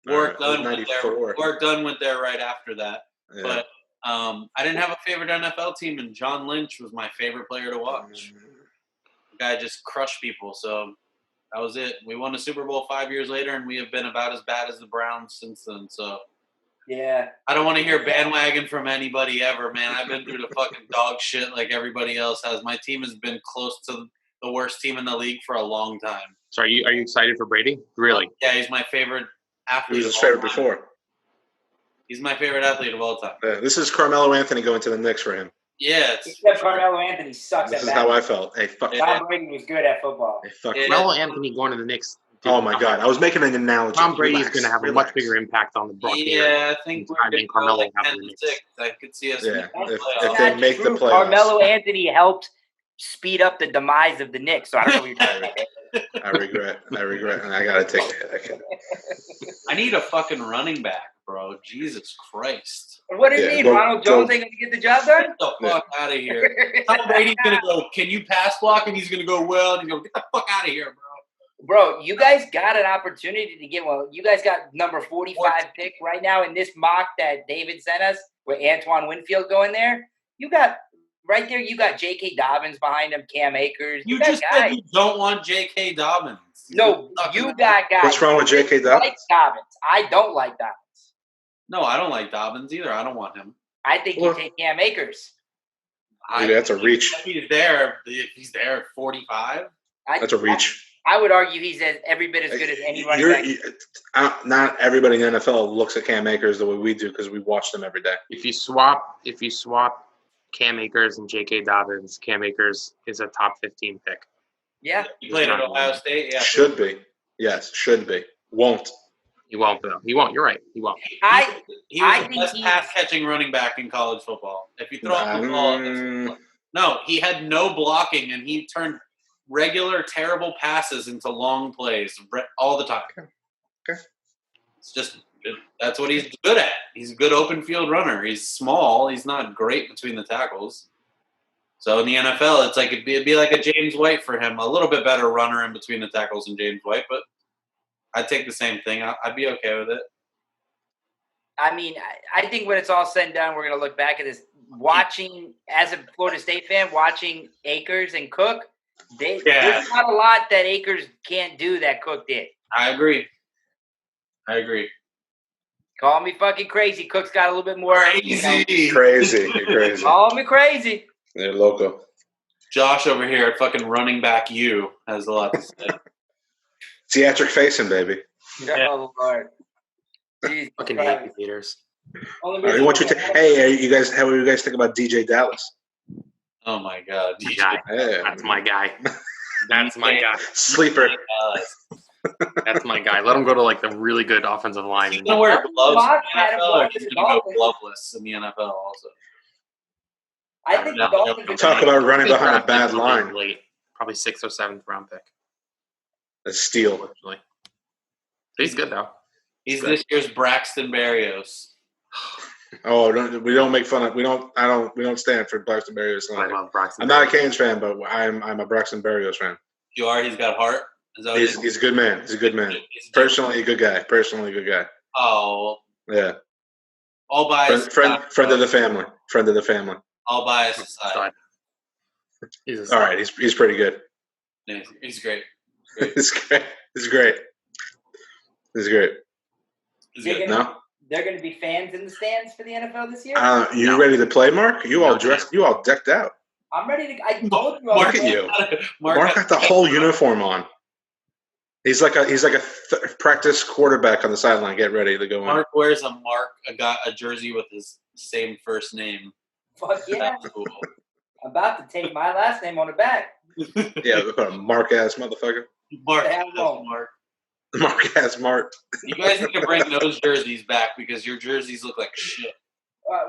Warwick Dunn went there right after that. Yeah. But I didn't have a favorite NFL team, and John Lynch was my favorite player to watch. The guy just crushed people, so that was it. We won a Super Bowl 5 years later, and we have been about as bad as the Browns since then. So Yeah. I don't want to hear bandwagon from anybody ever, man. I've been through the fucking dog shit like everybody else has. My team has been close to the worst team in the league for a long time. So are you excited for Brady? Really? Yeah, he's my favorite He athlete. was his favorite before. He's my favorite athlete of all time. This is Carmelo Anthony going to the Knicks for him. Yeah. Except Carmelo Anthony sucks This at is how I felt. Hey, fuck. Tom Brady was good at football. Hey, fuck. Carmelo Anthony going to the Knicks. Oh my God! I was making an analogy. Tom Brady is going to have a much bigger impact on the Buccaneers. Yeah, I think we're going to go Carmelo like happened 10-6. I could see us. Yeah, making the if playoffs. they make the playoffs. Carmelo Anthony helped speed up the demise of the Knicks. So I don't know what you're talking about. I regret, and I gotta take it. I need a fucking running back, bro. Jesus Christ. What do you mean? Ronald Jones ain't gonna get the job done? Get the fuck out of here. Tom Brady's gonna go, can you pass block? And he's gonna go, well, and he's gonna get the fuck out of here, bro. Bro, you guys got an opportunity to get you guys got number 45 pick right now in this mock that David sent us with Antoine Winfield going there. You got right there, you got J.K. Dobbins behind him, Cam Akers. You just said you don't want J.K. Dobbins. No, you got guys. What's wrong with J.K. Dobbins? Like Dobbins. I don't like Dobbins. No, I don't like Dobbins either. I don't want him. I think you take Cam Akers. Dude, that's a reach. If he's there at 45. That's a reach. I would argue he's every bit as good as any running back. Not everybody in the NFL looks at Cam Akers the way we do because we watch them every day. If you swap Cam Akers and J.K. Dobbins, Cam Akers is a top 15 pick. Yeah. He played at Ohio State. Yeah. Should be. Yes, should be. Won't. He won't, though. He won't. You're right. He won't. He was the best pass-catching running back in college football. If you throw him the ball, no, he had no blocking, and he turned regular, terrible passes into long plays all the time. Okay. It's just that's what he's good at. He's a good open field runner. He's small. He's not great between the tackles. So in the NFL, it's like it'd be like a James White for him, a little bit better runner in between the tackles than James White, but I'd take the same thing. I'd be okay with it. I mean, I think when it's all said and done, we're going to look back at this. Watching, as a Florida State fan, watching Akers and Cook, there's not a lot that Akers can't do that Cook did. I agree. Call me fucking crazy. Cook's got a little bit more. Crazy. You're crazy. Call me crazy. They're loco. Josh over here at fucking running back has a lot to say. Theatric facing, baby. Oh, Lord. Jesus fucking Christ. hate haters. Hey, how do you guys think about DJ Dallas? Oh my God, DJ. That's my guy. That's my guy. Sleeper. That's my guy. Let him go to like the really good offensive line. He's gonna wear gloves in the NFL, or he's gonna go gloveless in the NFL also. I think the Dolphins talk about running behind a bad line. Late, probably 6th or 7th round pick. A steal. Unfortunately. He's good though. He's this year's Braxton Berrios. Oh, we don't make fun of. We don't stand for Braxton Berrios. I love Braxton. I'm not a Canes fan, but I'm a Braxton Berrios fan. You are. He's got heart. He's a good man. He's a good man. Personally, a good guy. Oh. Yeah. All bias. Friend of the family. Friend of the family. All bias aside. All right. He's pretty good. Yeah, he's great. He's great. No. They're going to be fans in the stands for the NFL this year? You ready to play, Mark? You all decked out. I'm ready to. I told you. Look at you. Mark got the whole uniform on. He's like a practice quarterback on the sideline. Get ready to go in. Mark wears a jersey with his same first name. Fuck yeah. That's cool. I'm about to take my last name on the back. Yeah, a Mark-ass motherfucker. Mark-ass Mark. You guys need to bring those jerseys back because your jerseys look like shit.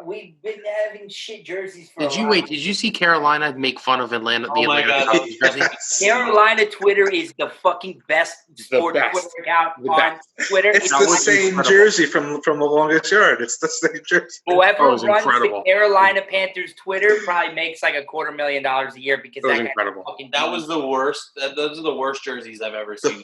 We've been having shit jerseys for a while. Did you see Carolina make fun of Atlanta? Oh my God. Yes. Carolina Twitter is the fucking best sports Twitter account on Twitter. It's the same jersey from the longest yard. It's the same jersey. Whoever runs the Carolina Panthers Twitter probably makes like $250,000 a year because that was incredible. That was the worst. Those are the worst jerseys I've ever seen.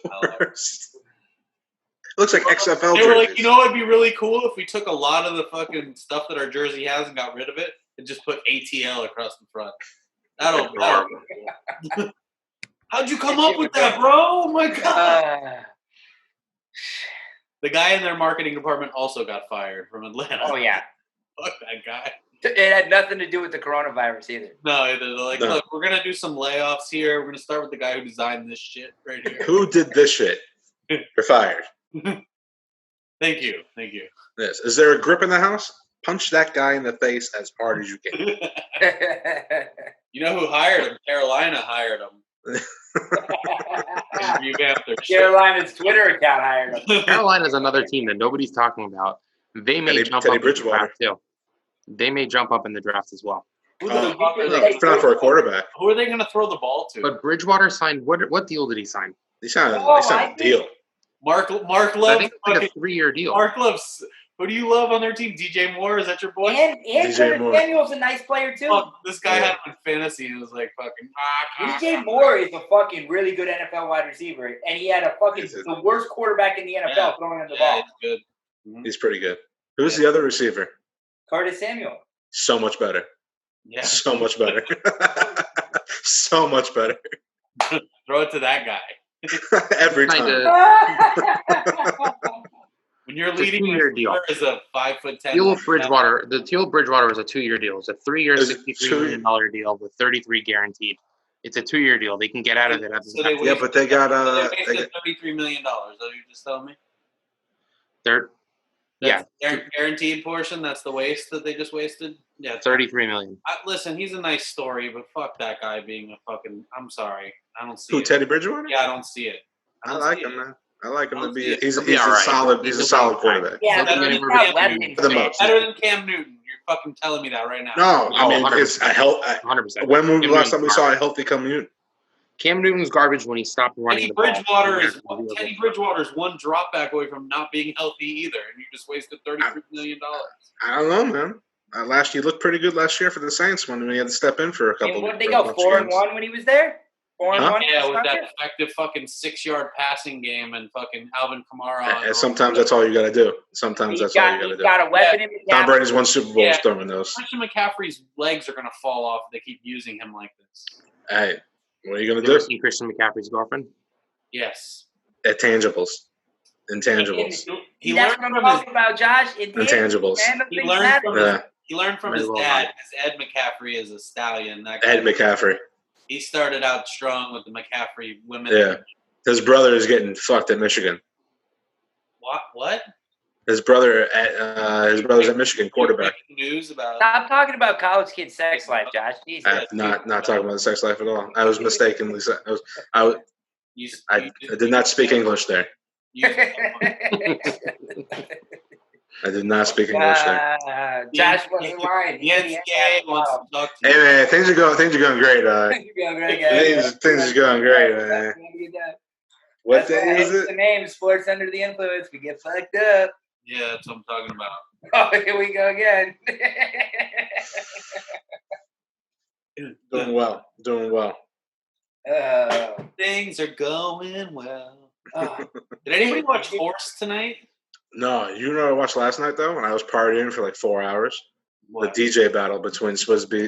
It looks like XFL They were jerseys. like, you know what would be really cool if we took a lot of the fucking stuff that our jersey has and got rid of it and just put ATL across the front. That'll be cool. How'd you come up with that, bro? Oh my God. The guy in their marketing department also got fired from Atlanta. Oh yeah. Fuck that guy. It had nothing to do with the coronavirus either. No, they're like, look, we're gonna do some layoffs here. We're gonna start with the guy who designed this shit right here. Who did this shit? You're fired. Thank you. Yes. Is there a grip in the house? Punch that guy in the face as hard as you can. You know who hired him? Carolina hired him. Carolina's Twitter account hired him. Carolina's another team that nobody's talking about. They may jump up in the draft too. They may jump up in the draft as well. Not for a quarterback. Who are they going to throw the ball to? But Bridgewater signed what deal did he sign? He signed a deal. Mark loves. I think it's like a 3-year deal. Mark loves. Who do you love on their team? DJ Moore, is that your boy? And Curtis Samuel's a nice player too. Oh, this guy had him in fantasy and was like fucking. DJ Moore is a fucking really good NFL wide receiver, and he had the worst quarterback in the NFL throwing the ball. He's good. Mm-hmm. He's pretty good. Who's the other receiver? Curtis Samuel. So much better. Yeah. So much better. So much better. Throw it to that guy. Every time. When you're leading your deal is a 5'10". The Teal Bridgewater is a 2-year deal. It's a 3-year, $63 million deal with 33 guaranteed. It's a 2-year deal. They can get out of it. But they got they wasted $33 million. Is that what you just told me? Guaranteed portion. That's the waste that they just wasted. Yeah, $33 million. Listen, he's a nice story, but fuck that guy being a fucking. I'm sorry, I don't see it. Who, Teddy Bridgewater? Yeah, I don't see it. I like him, man. I like him to be. He's a solid. He's a solid quarterback. Yeah, better than Cam Newton. You're fucking telling me that right now. No, I mean it's a 100%. When was the last time we saw a healthy Cam Newton? Cam Newton's garbage when he stopped running the ball. Teddy Bridgewater is one drop back away from not being healthy either, and you just wasted $33 million. I don't know, man. Last year looked pretty good last year for the Saints when he had to step in for a couple. What did they go 4-1 when he was there? 4-1. Yeah, with that effective fucking 6-yard passing game and fucking Alvin Kamara. And sometimes that's all you got to do. Sometimes that's all you got to do. Got a weapon in McCaffrey. Tom Brady's won Super Bowls throwing those. Christian McCaffrey's legs are going to fall off if they keep using him like this. Hey, what are you going to do? See Christian McCaffrey's girlfriend? Yes. Intangibles. That's what I'm talking about, Josh. Intangibles. He learned from his dad, because Ed McCaffrey is a stallion. Ed McCaffrey. He started out strong with the McCaffrey women. Yeah. His brother is getting fucked at Michigan. What? His brother's at Michigan, quarterback. Stop talking about college kids' sex life, Josh. I'm not talking about the sex life at all. I was mistakenly said. I did not speak English there. I did not speak English there. Josh wasn't lying. Yes, wants to talk to you. Hey man, things are going great. Things are going great, man. What day is it? The name Sports Under the Influence. We get fucked up. Yeah, that's what I'm talking about. Oh, here we go again. Doing well. Things are going well. Did anybody watch Horse tonight? No, you know what I watched last night though, when I was partying for like 4 hours. What? The DJ battle between RZA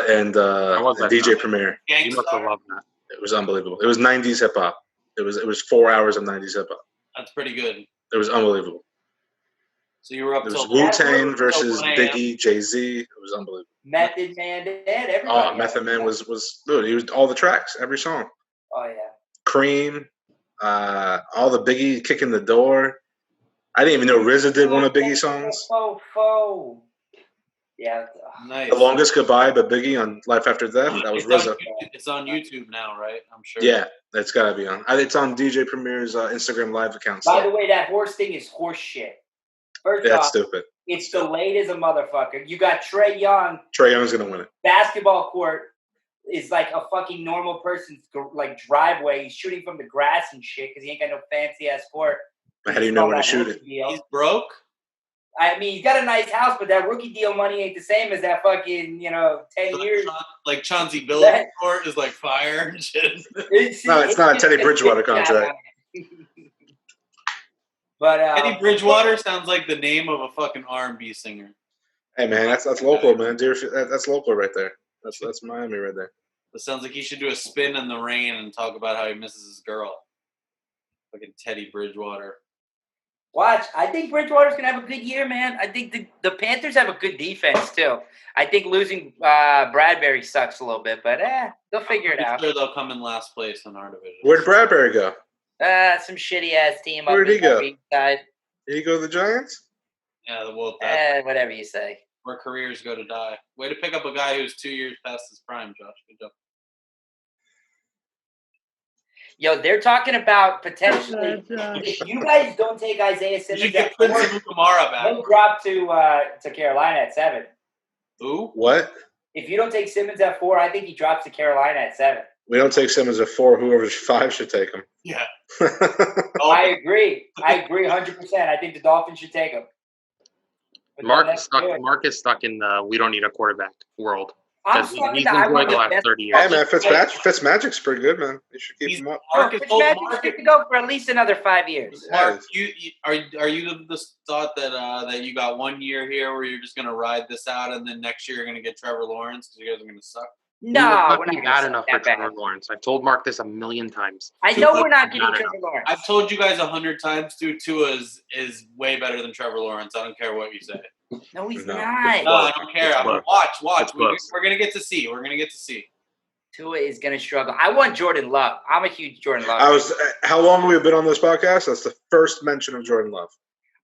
and DJ Premier. You must have loved that. It was unbelievable. It was 90s hip hop. It was 4 hours of 90s hip hop. That's pretty good. It was unbelievable. So you were up. It was Wu-Tang versus Biggie, Jay-Z. It was unbelievable. Method Man, everybody. Oh, Method Man was dude. He was all the tracks, every song. Oh yeah. Cream. All the Biggie kicking the door. I didn't even know RZA did one of Biggie's songs. Yeah. Nice. The Longest Goodbye by Biggie on Life After Death. That was RZA. It's on YouTube now, right? I'm sure. Yeah, it's got to be on. It's on DJ Premier's Instagram Live account. By the way, that horse thing is horse shit. First That's off, stupid. It's delayed as a motherfucker. You got Trae Young. Trae Young's going to win it. Basketball court is like a fucking normal person's like driveway. He's shooting from the grass and shit because he ain't got no fancy ass court. How do you know when to shoot it? He's broke. I mean, he's got a nice house, but that rookie deal money ain't the same as that fucking 10 years. Like Chauncey Billups' court is like fire and shit. No, it's not a Teddy Bridgewater contract. But Teddy Bridgewater sounds like the name of a fucking R&B singer. Hey man, that's local, man. That's local right there. That's Miami right there. It sounds like he should do a spin in the rain and talk about how he misses his girl. Fucking Teddy Bridgewater. Watch. I think Bridgewater's going to have a good year, man. I think the Panthers have a good defense, too. I think losing Bradbury sucks a little bit, but they'll figure it out. Sure, they'll come in last place in our division. Where'd Bradbury go? Some shitty-ass team. Where'd he go? Side. Did he go to the Giants? Yeah, the Wolf. Whatever you say. Where careers go to die. Way to pick up a guy who's 2 years past his prime, Josh. Good job. Yo, they're talking about potentially if you guys don't take Isaiah Simmons, you get Prince Amukamara back. He'll drop to Carolina at 7. Who? What? If you don't take Simmons at 4, I think he drops to Carolina at 7. We don't take Simmons at 4. Whoever's 5 should take him. Yeah. I agree 100%. I think the Dolphins should take him. Mark is stuck in the we don't need a quarterback world. I'm He's I enjoyed the last 30 years. Hey, man, Fitzmagic's pretty good, man. You should keep him up. Fitzmagic's good to go for at least another 5 years. Mark, are you the thought that you got 1 year here where you're just going to ride this out and then next year you're going to get Trevor Lawrence because you guys are going to suck? No, we're not bad enough for Trevor Lawrence. I've told Mark this a million times. I know we're not getting Trevor Lawrence. I've told you guys 100 times, Tua is way better than Trevor Lawrence. I don't care what you say. No, he's not. not. No, I don't care. Watch. We're going to get to see. Tua is going to struggle. I want Jordan Love. I'm a huge Jordan Love. How long have we been on this podcast? That's the first mention of Jordan Love.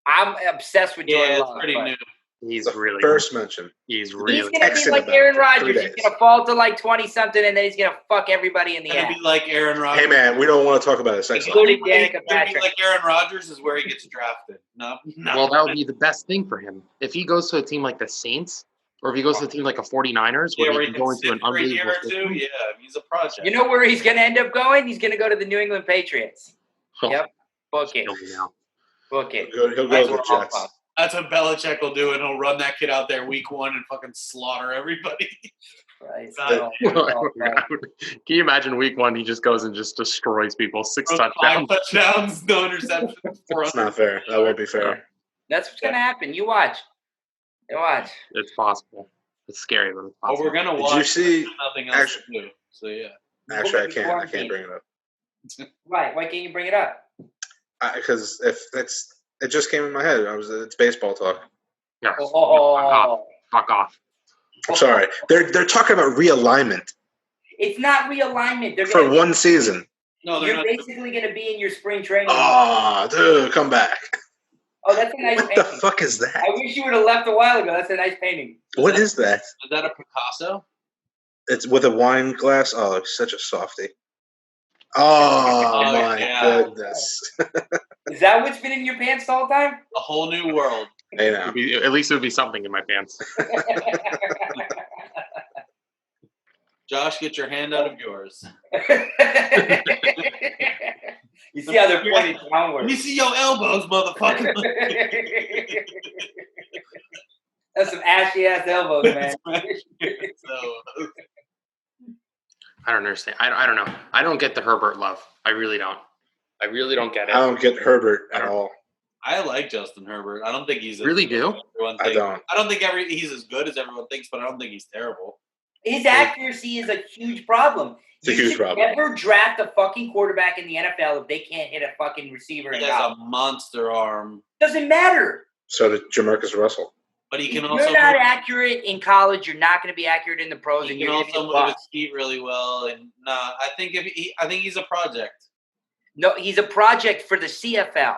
I'm obsessed with Jordan Love. It's pretty new. He's really first mention. He's really. He's gonna be like Aaron Rodgers. He's gonna fall to like 20-something, and then he's gonna fuck everybody in the ass. Be like Aaron Rodgers. Hey man, we don't want to talk about it. Including Danica Patrick. Like Aaron Rodgers is where he gets drafted. No. Well, that would be the best thing for him if he goes to a team like the Saints, or if he goes to a team like a 49ers, where he can go into an unbelievable system. Yeah, he's a project. You know where he's gonna end up going? He's gonna go to the New England Patriots. Yep, book it. Book it. He'll go to the Jets. That's what Belichick will do, and he'll run that kid out there week 1 and fucking slaughter everybody. Right. Can you imagine week 1? He just goes and just destroys people. 6 touchdowns. 5 touchdowns, no interceptions. That's not fair. That won't be fair. That's what's gonna happen. You watch. It's possible. It's scary, but it's possible. Well, we're gonna watch. Did you see? Nothing else to do. So yeah. Actually, I can't bring it up. Right? Why can't you bring it up? Because it just came in my head. It's baseball talk. Yeah. Fuck off. I'm sorry. They're talking about realignment. It's not realignment. They're for 1 season. No, you're basically going to be in your spring training. Oh, dude, come back. Oh, that's a nice painting. What the fuck is that? I wish you would have left a while ago. That's a nice painting. What is that? Is that a Picasso? It's with a wine glass. Oh, it's such a softie. Oh, my goodness. Is that what's been in your pants the whole time? A whole new world. Hey, now. At least it would be something in my pants. Josh, get your hand out of yours. You see how they're pointing downward. Let me see your elbows, motherfucker. That's some ashy-ass elbows, man. I don't understand. I don't know. I don't get the Herbert love. I really don't. I really don't get it. I don't get Herbert at all. I like Justin Herbert. I don't think he's really do. I don't. I don't think he's as good as everyone thinks, but I don't think he's terrible. His accuracy is a huge problem. It's a huge problem. Never draft a fucking quarterback in the NFL if they can't hit a fucking receiver. He has a monster arm. Doesn't matter. So did Jamarcus Russell. But he can if also. You're not accurate in college. You're not going to be accurate in the pros. He can also move his feet really well. And I think he's a project. No, he's a project for the CFL.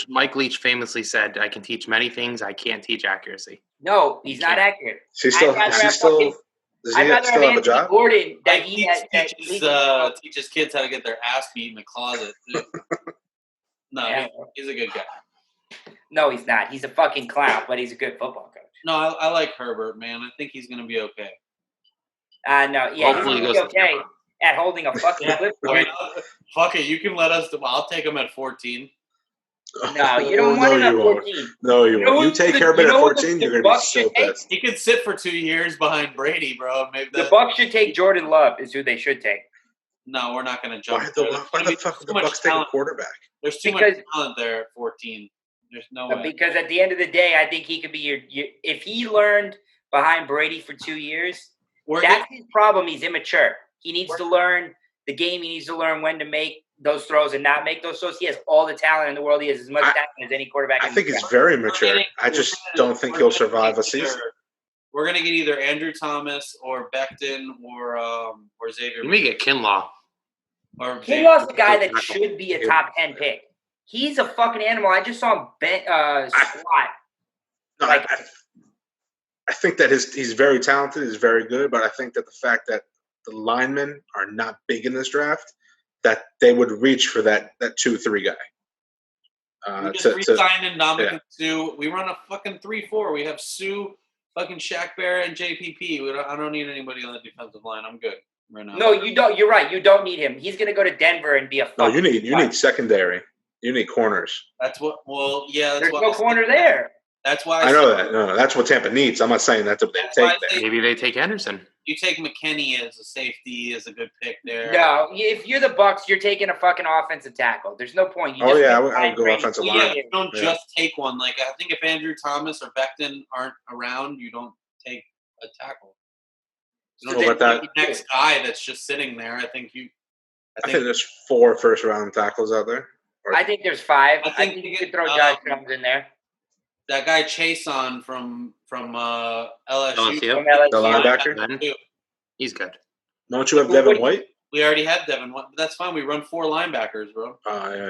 Mike Leach famously said, "I can teach many things. I can't teach accuracy." No, he's not accurate. Does he still have a job? Gordon that teaches kids how to get their ass beat in the closet. He's a good guy. No, he's not. He's a fucking clown, but he's a good football coach. No, I like Herbert, man. I think he's going to be okay. No, yeah, hopefully he's going to be okay at holding a fucking clipboard. Fuck it, you can let us. I'll take him at 14. No, you don't want him at 14. No, you won't. You take Herbert at 14, you're going to be so pissed. He could sit for 2 years behind Brady, bro. Maybe the Bucs should take Jordan Love is who they should take. No, we're not going to jump. Why the fuck would the Bucs take a quarterback? There's too much talent there at 14. There's no way. Because at the end of the day, I think he could be your if he learned behind Brady for 2 years, that's his problem. He's immature. He needs to learn the game. He needs to learn when to make those throws and not make those throws. He has all the talent in the world. He has as much talent as any quarterback. I think he's very mature. I just don't think he'll survive a season. We're gonna get either Andrew Thomas or Becton or Xavier. You may get Kinlaw. Or Kinlaw's the guy that should be a top 10 pick. He's a fucking animal. I just saw him squat. No, I think that he's very talented. He's very good, but I think that the fact that the linemen are not big in this draft, that they would reach for that 2-3 guy. We just re-signed Ndamukong Suh. We run a fucking 3-4. We have Sue, fucking Shaq Barrett, and JPP. I don't need anybody on the defensive line. I'm good right now. No, you don't. You're right. You don't need him. He's going to go to Denver and be a fucking. No, you need secondary. You need corners. That's what. Well, yeah. That's There's what no corner there. That's why I know that. No, that's what Tampa needs. I'm not saying that's what they take there. Maybe they take Henderson. You take McKinney as a safety, as a good pick there. No, if you're the Bucks, you're taking a fucking offensive tackle. There's no point. I would go offensive line. Yeah, you don't just take one. Like I think if Andrew Thomas or Becton aren't around, you don't take a tackle. You don't take the next guy that's just sitting there. I think there's 4 first-round tackles out there. I think there's 5. I think you could throw Josh Jones in there. That guy Chason from LSU. The linebacker? He's good. Don't you have Devin White? We already have Devin White, but that's fine. We run 4 linebackers, bro.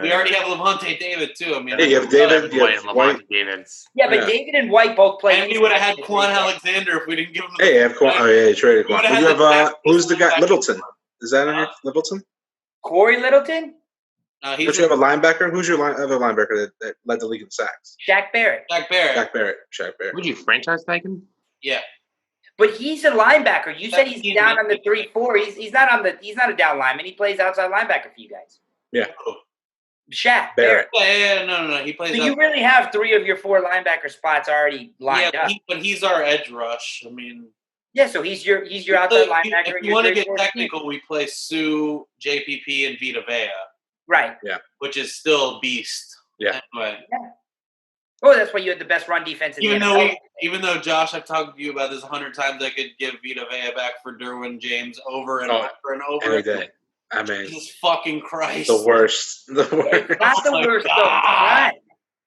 We already have Levante David, too. I mean, you have David, you have White. Yeah, but David and White both play. And we would have had Quan Alexander if we didn't give him Hey, you have Quan. Oh, yeah, you traded Quan. You have, who's the guy? Littleton. Is that in Littleton? Corey Littleton? Don't you have a linebacker? Who's your other linebacker that led the league in sacks? Shaq Barrett. Shaq Barrett. Would you franchise tag him? Yeah. But he's a linebacker. You said he's down on the 3-4. He's not a down lineman. He plays outside linebacker for you guys. Yeah. Shaq Barrett. Yeah, no. He plays. So you really have 3 of your 4 linebacker spots already lined up. But he's our edge rush. I mean. Yeah, so he's your outside linebacker. If you want to get technical, we play Sue, JPP, and Vita Vea. Right. Yeah. Which is still beast. Yeah. Anyway. Yeah. Oh, that's why you had the best run defense in the NFL. Even though, Josh, I've talked to you about this 100 times, I could give Vita Vea back for Derwin James over and over and over. Every day. I mean, Jesus fucking Christ. The worst. It's not the worst, though.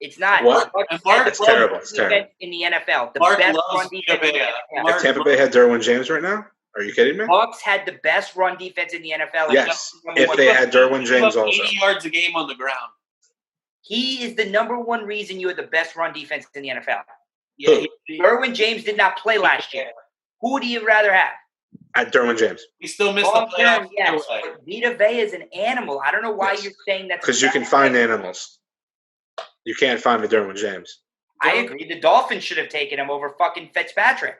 It's not. What? It's terrible. It's terrible. In the NFL. The Mark best loves run defense in the NFL. If Tampa Bay had Derwin James right now? Are you kidding me? Bucks had the best run defense in the NFL. Yes, if they had Derwin James also. 80 yards a game on the ground. He is the number 1 reason you had the best run defense in the NFL. Yeah, Derwin James did not play last year. Who would you rather have? At Derwin James. We still missed the playoffs. Yes, but Vita Vea is an animal. I don't know why you're saying that. Because you can find animals. You can't find the Derwin James. I agree. The Dolphins should have taken him over fucking Fitzpatrick.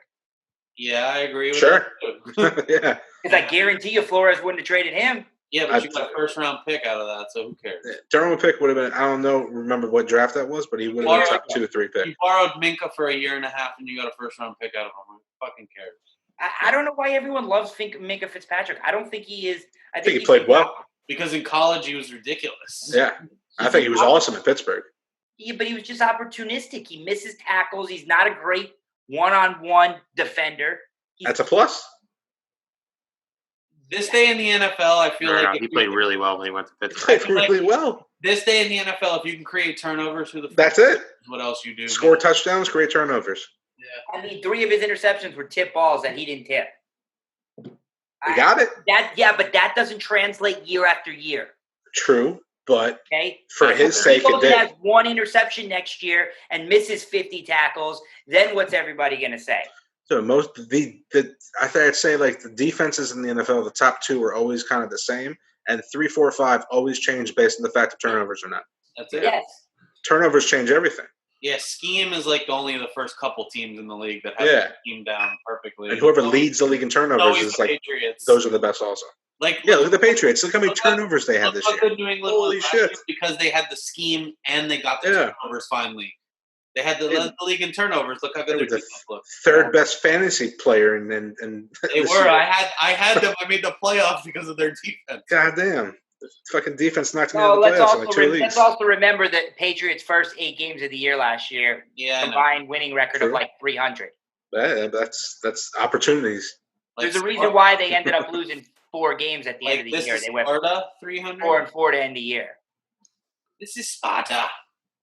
Yeah, I agree with that. Yeah. Because I guarantee you Flores wouldn't have traded him. Yeah, but you got a first-round pick out of that, so who cares? Derwin pick would have been, I don't know, remember what draft that was, but he would have been top 2 or 3 pick. You borrowed Minka for a year and a half, and you got a first-round pick out of him. Who fucking cares? I don't know why everyone loves Minka Fitzpatrick. I don't think he is. I think he played well. Because in college, he was ridiculous. Yeah. I think he was awesome in Pittsburgh. Yeah, but he was just opportunistic. He misses tackles. He's not a great one-on-one defender. That's a plus. This day in the NFL, I feel like he played really well when he went to Pittsburgh. He played really well. This day in the NFL, if you can create turnovers, that's it. What else you do? Score touchdowns, create turnovers. Yeah. I mean, 3 of his interceptions were tip balls that he didn't tip. You got it. But that doesn't translate year after year. True, but for his sake, it did. If he has 1 interception next year and misses 50 tackles, then what's everybody going to say? So I think I'd say like the defenses in the NFL, the top 2 are always kind of the same, and 3, 4, 5 always change based on the fact that turnovers are not. That's it. Yes. Turnovers change everything. Yeah, scheme is like only the first couple teams in the league that have the scheme down perfectly. And whoever leads the league in turnovers is like Patriots. Those are the best also. Like look at the Patriots. Look how many turnovers they had this year. New England Holy shit! Because they had the scheme and they got the turnovers finally. They had the league in turnovers. Look how good their defense looked. Third best fantasy player, and they were. I had them. I made the playoffs because of their defense. God damn. The fucking defense knocked me out of the playoffs in like 2 leagues. Let's also remember that Patriots' first 8 games of the year last year combined winning record of like 300. Yeah, that's opportunities. There's a reason why they ended up losing 4 games at the end of the year. This is They went Sparta 300. 4-4 to end the year. This is Sparta.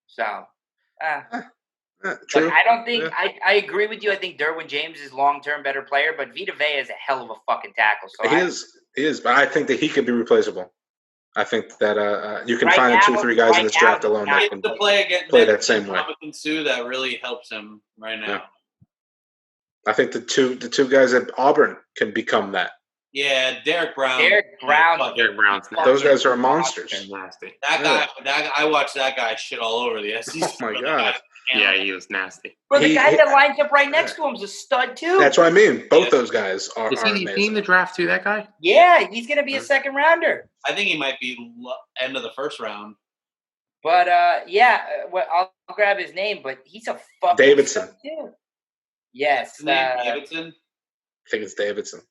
So, True. But I don't think Yeah. I agree with you. I think Derwin James is long-term better player, but Vita Vea is a hell of a fucking tackle. So He is, but I think that he could be replaceable. I think that you can Right find now- 2-3 guys right in this now, draft he's alone not that He can gets to play against play that same way. Robinson Sue. That really helps him right now. Yeah. I think the two guys at Auburn can become that. Yeah, Derek Brown. Derek Brown. Derek Brown's Those guys are monsters. nasty. That guy. I watched that guy shit all over the SEC. Oh my god. Yeah, he was nasty. Bro, the He- guy he- that lines up right next to him is a stud too. That's what I mean. Both those guys are Is he amazing. in the draft too? That guy? Yeah, he's gonna be a second rounder. I think he might be end of the first round. But well, I'll grab his name. But he's a fucking Davidson. stud, too. Yes. His name Davidson. I think it's Davidson.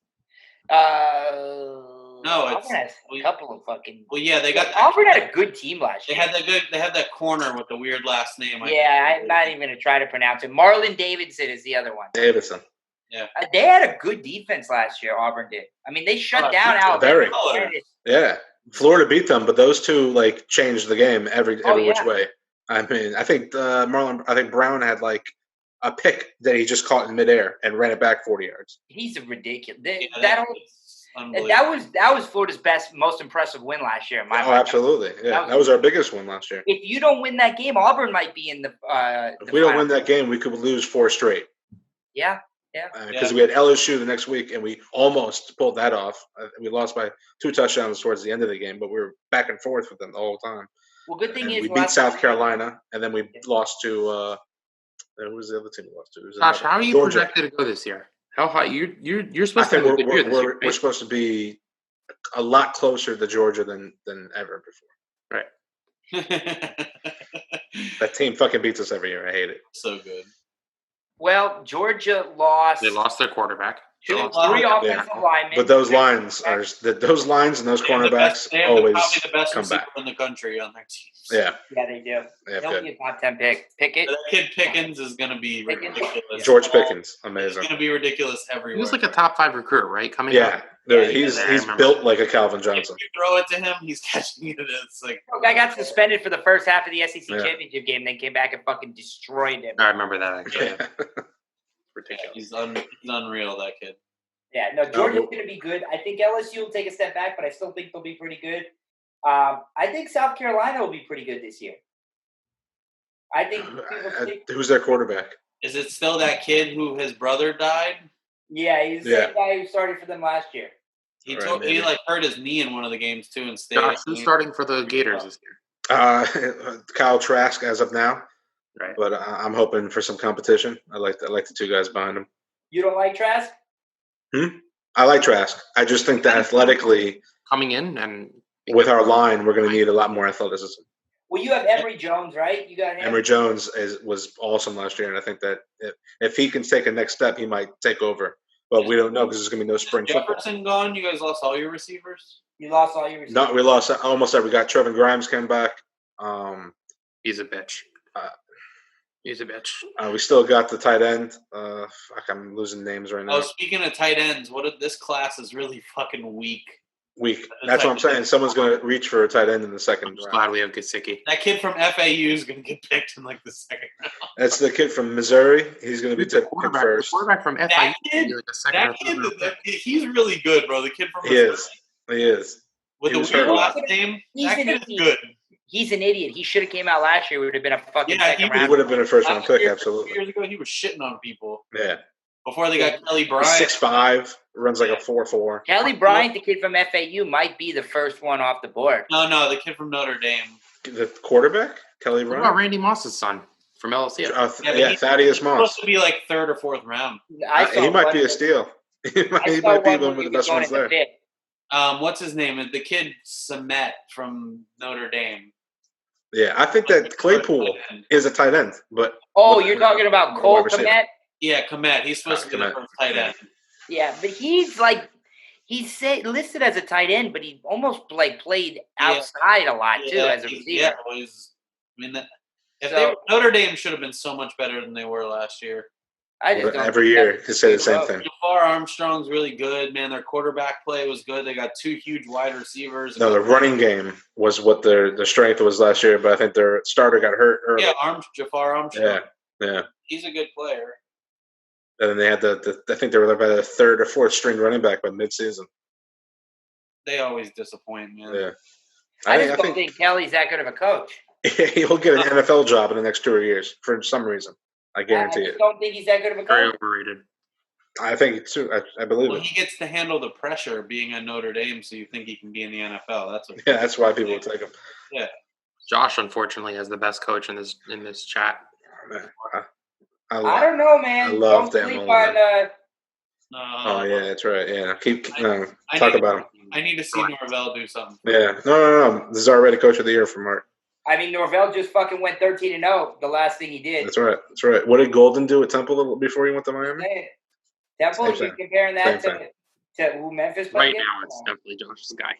No, Auburn it's- has a couple of fucking. Well, yeah, they got. Auburn had a good team last They year. had that good. They had that corner with the weird last name. I'm not even gonna try to pronounce it. Marlon Davidson is the other one. Davidson. They had a good defense last year. Auburn did. I mean, they shut down Alabama. very. Color. Florida beat them, but those two changed the game every which yeah. way. I mean, I think I think Brown had a pick that he just caught in midair and ran it back 40 yards. He's a ridiculous. Yeah, That was Florida's most impressive win last year. In my Oh, mind. absolutely. Yeah, That that was our biggest one last year. If you don't win that game, Auburn might be in the. If we don't win that game, we could lose 4 straight. Yeah. Because we had LSU the next week, and we almost pulled that off. We lost by 2 touchdowns towards the end of the game, but we were back and forth with them the whole time. Well, good thing And is we beat South Carolina, and then we lost to who was the other team we lost to? It was Josh, another- how are you Georgia. projected to go this year? How high? You're I supposed to think have a good year this year, we're right? supposed to be a lot closer to Georgia than ever before. That team fucking beats us every year. I hate it. So good. Well, Georgia lost. They lost their quarterback. They three lost- offensive linemen. But those lines and those cornerbacks They have always probably the best come receiver back. in the country on their team. Yeah, Yeah, they do. yeah, He'll good. be a top 10 pick. Pickett. That kid Pickens is going to be Pickens? ridiculous. George Pickens, He's amazing. going to be ridiculous He everywhere. was like a top 5 recruit, right? Coming Yeah, up. dude, Yeah, he's I remember. built like a Calvin If Johnson. you throw it to him, he's catching it. It's like I got suspended for the first half of the SEC Yeah. championship game. Then came back and fucking destroyed him. I remember that actually. Ridiculous. he's unreal. That kid. Yeah, no, Georgia's going to be good. I think LSU will take a step back, but I still think they'll be pretty good. I think South Carolina will be pretty good this year. I think Who's their quarterback? Is it still that kid who his brother died? Yeah, he's the same guy who started for them last year. He Right, he maybe. hurt his knee in one of the games too and stayed. Josh, who's starting for the Gators this year? Kyle Trask as of now, Right. but I'm hoping for some competition. I like the 2 guys behind him. You don't like Trask? I like Trask. I just think that athletically, Coming in and with our line, we're going to need a lot more athleticism. Well, you have Emory Jones, right? You got him. Emory Jones was awesome last year, and I think that if he can take a next step, he might take over. But we don't know because there's going to be no spring football. Jefferson gone. You guys lost all your receivers. You lost all your receivers. No, we lost almost every guy. Trevin Grimes came back. he's a bitch. He's a bitch. We still got the tight end. Fuck, I'm losing names right now. Oh, speaking of tight ends, this class is really fucking weak. Weak. That's what I'm saying. Someone's going to reach for a tight end in the second I'm just round. glad we have Gesicki. That kid from FAU is going to get picked in like the second round. That's the kid from Missouri. He's going to be The picked quarterback, first. the quarterback from FIU. That kid- like a second That or kid, third round pick. he's really good, bro. The kid from He is. He is. with He the was weird hurt a last lot. name. He's That an kid is idiot. good. He's an idiot. He should have came out last year. We would have been a fucking Yeah, second he He round. would have been a first round Last pick, year, 2 absolutely. years ago, he was shitting on people Yeah. before they got Kelly He's Bryant. 6'5", runs like a 4'4". Kelly Bryant, the kid from FAU, might be the first one off the board. No, the kid from Notre Dame. The quarterback, Kelly What about Bryant. Randy Moss's son from LSU? Yeah, but Thaddeus he's Moss. supposed to be like 3rd or 4th round. He might be a steal. He might be one of the best ones there. What's his name? The kid Samet from Notre Dame. Yeah, I think that Claypool is a tight end, but Oh, you're talking about Cole wide receiver. Kmet? Yeah, Komet. He's supposed to be the Kmet. first tight end. Yeah, but he's listed as a tight end, but he almost played outside a lot too as a receiver. Yeah, Notre Dame should have been so much better than they were last year. I just don't every year to say the same thing. Jafar Armstrong's really good, man. Their quarterback play was good. They got 2 huge wide receivers. No, the running game was what their strength was last year, but I think their starter got hurt early. Yeah, Jafar Armstrong. Yeah. He's a good player. And then they had I think they were led by the 3rd or 4th string running back by midseason. They always disappoint, man. Yeah. I just don't think Kelly's that good of a coach. He'll get an NFL job in the next 2 years for some reason. I guarantee it. I don't think he's that good of a coach. Very overrated. I think too. I believe it. He gets to handle the pressure being at Notre Dame, so you think he can be in the NFL. That's why people will take him. Yeah. Josh, unfortunately, has the best coach in this chat. I don't know, man. I love Dan Mullen. Oh yeah, that's right. Yeah, talk about him. I need to see Norvell do something. Yeah, no. This is already Coach of the Year for Mark. I mean, Norvell just fucking went 13-0. The last thing he did. That's right. What did Golden do at Temple before he went to Miami? Temple, you're comparing that to who Memphis played right now. It's definitely Josh's guy.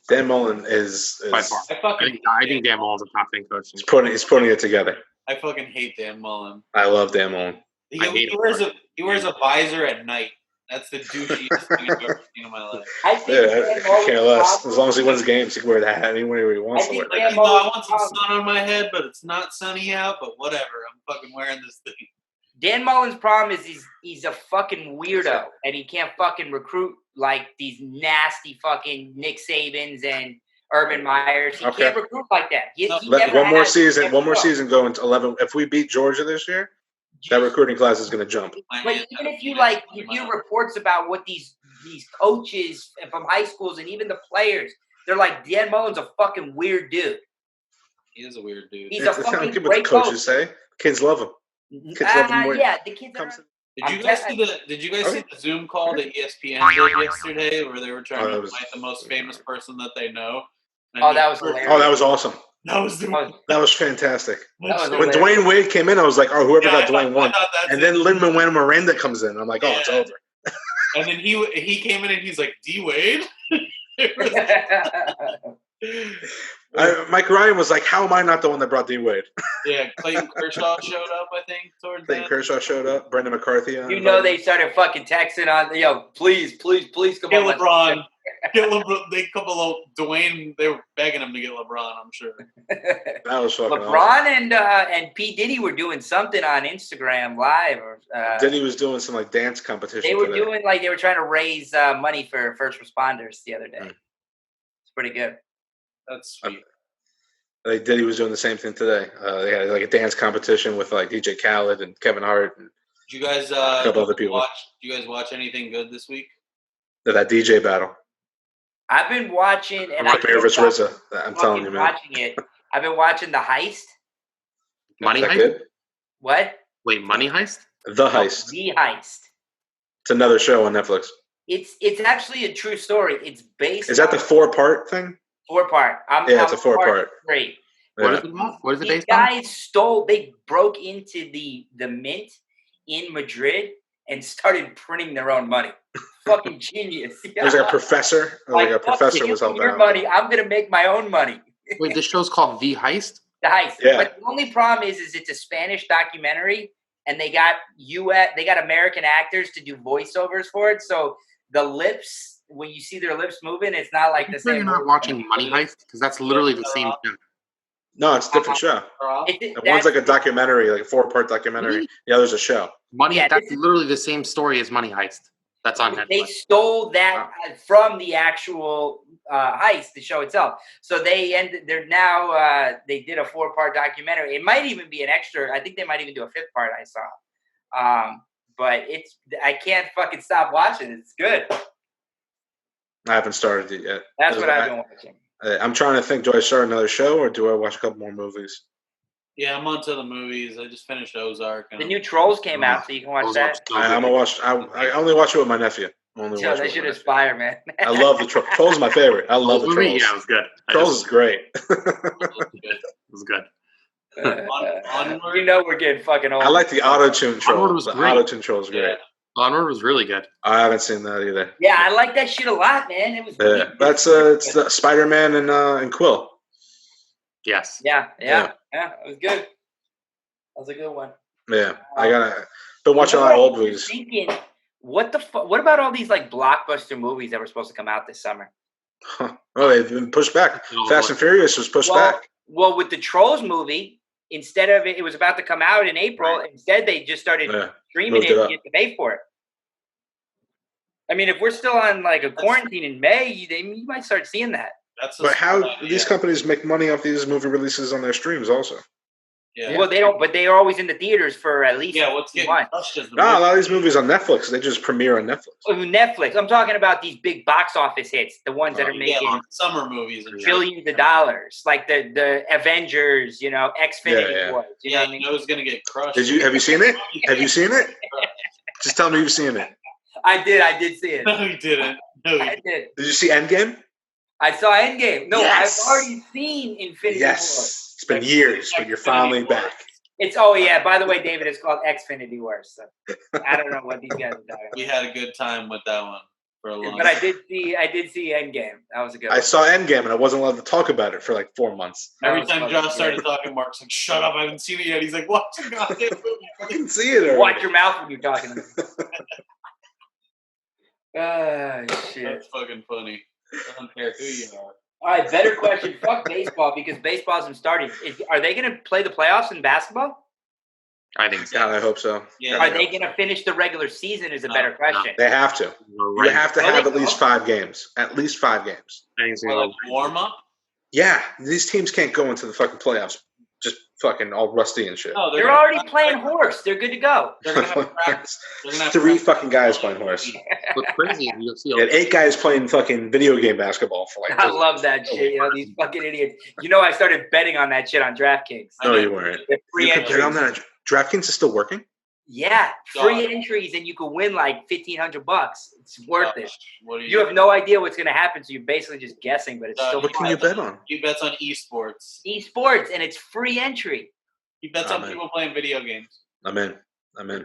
Dan Mullen is by far. I think Dan Mullen's a top 10 coach. He's putting it together. I fucking hate Dan Mullen. I love Dan Mullen. He wears a visor at night. That's the douchiest thing I've ever seen in my life. I care less. As long as he wins games, he can wear the hat anywhere he wants to wear. I want some sun on my head, but it's not sunny out. But whatever, I'm fucking wearing this thing. Dan Mullen's problem is he's a fucking weirdo, and he can't fucking recruit like these nasty fucking Nick Sabans and Urban Meyers. He can't recruit like that. One more season going to 11. If we beat Georgia this year, that recruiting class is going to jump. But even if you you hear reports about what these coaches from high schools and even the players, they're like, Dan Mullen's a fucking weird dude. He is a weird dude. He's a fucking great what the coaches coach. Say. Kids love him. Yeah, the kids are. Did you guys see the Zoom call that ESPN did yesterday, where they were trying to invite the most famous person that they know? That was hilarious. Oh, that was awesome. That was fantastic. When Dwayne Wade came in, I was like, "Oh, whoever got Dwayne won." And then Lin-Manuel Miranda comes in. I'm like, "Oh, it's over." And then he came in and he's like, "D Wade." Mike Ryan was like, "How am I not the one that brought D Wade?" Yeah, Clayton Kershaw showed up. I think towards Clayton Kershaw showed up. Brendan McCarthy. They started fucking texting on, please come get on, LeBron. Get LeBron. They couple of Dwayne. They were begging him to get LeBron. I'm sure. That was fucking LeBron awesome. and P Diddy were doing something on Instagram Live. Diddy was doing some dance competition. They were doing they were trying to raise money for first responders the other day. It's pretty good. That's sweet. Diddy was doing the same thing today. They had a dance competition with DJ Khaled and Kevin Hart. And did you guys a couple other people. Do you guys watch anything good this week? That DJ battle. I've been watching, and I'm telling you, man. Watching it. I've been watching The Heist. Money Heist? Good? What? Wait, Money Heist? The Heist. The Heist. It's another show on Netflix. It's actually a true story. It's based. Is that the 4-part thing? 4-part. It's a 4-part. Great. What is it about? What is it based on? These guys they broke into the mint in Madrid and started printing their own money. Fucking genius. Yeah. There's a professor. A professor was helping your money. I'm going to make my own money. Wait, this show's called The Heist? The Heist. Yeah. But the only problem is it's a Spanish documentary, and they got American actors to do voiceovers for it. So the lips, when you see their lips moving, it's not like the same. You're not watching Money Heist? Because that's literally the same show. No, it's a different show. One's like a documentary, like a 4-part documentary. Really? The other's a show. That's literally the same story as Money Heist. That's on Netflix. They stole that from the actual heist, the show itself. So they did a 4-part documentary. It might even be an extra. I think they might even do a 5th part. I saw. But I can't fucking stop watching. It's good. I haven't started it yet. That's what I've been watching. I'm trying to think. Do I start another show or do I watch a couple more movies? Yeah, I'm onto the movies. I just finished Ozark. The new Trolls came out, so you can watch that. I'm gonna watch. I only watch it with my nephew. They should aspire, man. I love the Trolls. Trolls is my favorite. I love the Trolls. Yeah, it was good. Trolls is great. It was good. We're getting fucking old. I like the auto-tune Trolls. Onward was the great. auto-tune Trolls great. Yeah. Onward was really good. I haven't seen that either. Yeah, I like that shit a lot, man. It was. Yeah, that's it's the Spider-Man and Quill. Yes. Yeah. It was good. That was a good one. Yeah, I gotta. Been watching a lot of old movies. Thinking, what about all these like blockbuster movies that were supposed to come out this summer? Huh. Oh, they've been pushed back. Fast and Furious was pushed back. Well, with the Trolls movie, instead of it was about to come out in April. Right. Instead, they just started streaming it and you have to pay for it. I mean, if we're still on like a quarantine in May, you might start seeing that. But how these companies make money off these movie releases on their streams also? Yeah. Well, they don't, but they are always in the theaters for at least what's getting crushed is a lot of these movies on Netflix, they just premiere on Netflix. Oh, Netflix. I'm talking about these big box office hits, the ones that are making summer movies and billions of dollars, like the Avengers, Xfinity Wars. You know what I mean? It was gonna get crushed. Have you seen it? Have you seen it? Just tell me you've seen it. I did see it. No, you didn't. No, I did. Did you see Endgame? I saw Endgame. No, yes. I've already seen Infinity War. It's been years, but you're finally back. By the way, David, it's called Xfinity Wars. So I don't know what these guys are talking about. We had a good time with that one for a long time. But I did see Endgame. That was a good one. I saw Endgame and I wasn't allowed to talk about it for like 4 months. Every time Josh started talking, Mark's like, "Shut up, I haven't seen it yet." He's like, "Watch the goddamn movie." I can see it already. Watch your mouth when you're talking to me. Shit. That's fucking funny. I don't care who you are. All right, better question. Fuck baseball because baseball hasn't started. Are they going to play the playoffs in basketball? I think so. Yeah, I hope so. Yeah. Are they going to finish the regular season is a better question. They have to. You have to have at least 5 games. At least 5 games. I think so. Warm up? Yeah. These teams can't go into the fucking playoffs just fucking all rusty and shit. No, they're already playing horse. They're good to go. They're going to practice. 3 fucking guys playing horse. What's crazy is you'll see and 8 guys playing fucking video game basketball for like. I love that shit. These fucking idiots. I started betting on that shit on DraftKings. No, you weren't. You could bet on that. DraftKings is still working? Yeah, free entries and you could win like $1,500. It's worth it. You have no idea what's going to happen, so you're basically just guessing. But it's still. What can you bet on? He bets on esports. Esports, and it's free entry. He bets on people playing video games. I'm in.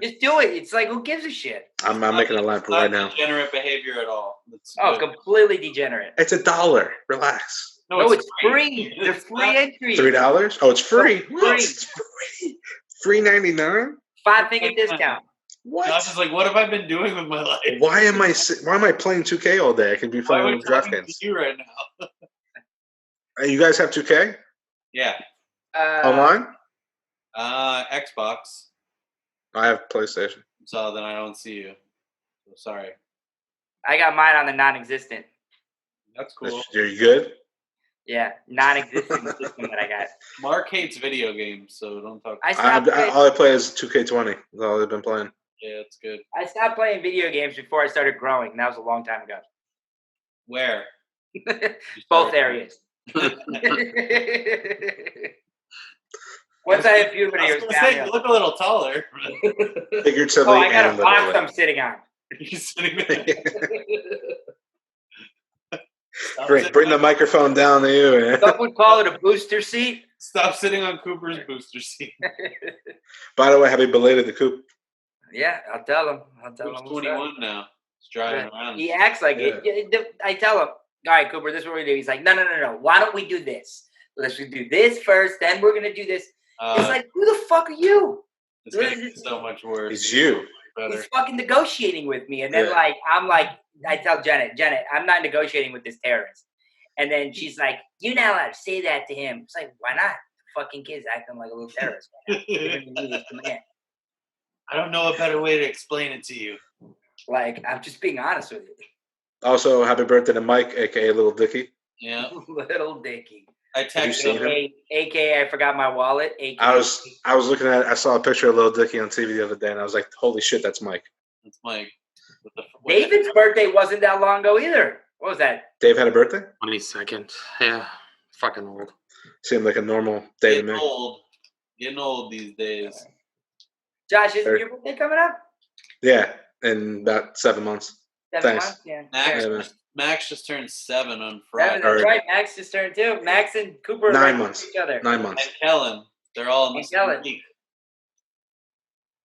Just do it. It's like, who gives a shit? I'm making a line for right now. Degenerate behavior at all. Completely degenerate. It's $1. Relax. No, it's free. The free entry. $3? Oh, it's free. It's free. $3.99. 5-figure discount. What? Josh is like, what have I been doing with my life? Why am I playing 2K all day? I can be playing DraftKings. You right now. You guys have 2K? Yeah. Online? Xbox. I have PlayStation. So then I don't see you. So sorry. I got mine on the non-existent. That's cool. Are you good? Yeah, non-existent system that I got. Mark hates video games, so don't talk. All I play is 2K20. That's all I've been playing. Yeah, it's good. I stopped playing video games before I started growing, and that was a long time ago. Where? Both areas. Once I hit puberty, it was downhill. You look a little taller. Figuratively. I got a box I'm sitting on. You're sitting there. Bring the microphone down to you. Man. Some would call it a booster seat. Stop sitting on Cooper's booster seat. By the way, happy belated to Coop. Yeah, I'll tell him. He's 21 now. He's driving around. He acts like it. I tell him, all right, Cooper, this is what we do. He's like, no. Why don't we do this? Let's do this first, then we're going to do this. It's like, who the fuck are you? It's going to be so much worse. It's you. He's fucking negotiating with me. And then, I tell Janet, I'm not negotiating with this terrorist. And then she's like, you're not allowed to say that to him. It's like, why not? The fucking kid's acting like a little terrorist. I don't know a better way to explain it to you. Like, I'm just being honest with you. Also, happy birthday to Mike, a.k.a. Little Dicky. Yeah. Little Dicky. I texted him. A.k.a. I forgot my wallet. I was looking at it. I saw a picture of Little Dicky on TV the other day, and I was like, holy shit, that's Mike. That's Mike. David's birthday wasn't that long ago either. What was that? Dave had a birthday? 22nd. Yeah. Fucking old. Seemed like a normal day to me. Getting old these days. Josh, isn't your birthday coming up? Yeah, in about 7 months. 7 months? Yeah. Max just turned 7 on Friday. That's right. Max just turned 2. Max and Cooper 9 months. Each other. 9 months. And Kellen. They're all in the same week.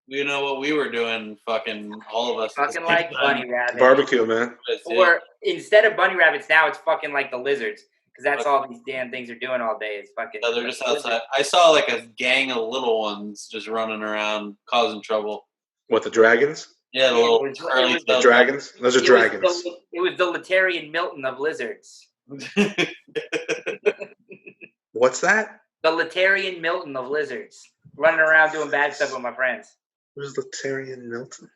You know what we were doing, fucking all of us. Fucking like bunny rabbits. Barbecue, man. Or instead of bunny rabbits, now it's fucking like the lizards. Because that's all these damn things are doing all day. Is fucking. No, they're just outside. I saw like a gang of little ones just running around causing trouble. What, the dragons? Yeah, the little curly The dragons? Those are dragons. It was the Latarian Milton of lizards. What's that? The Latarian Milton of lizards. Running around doing bad stuff with my friends. Who's Latarian Milton?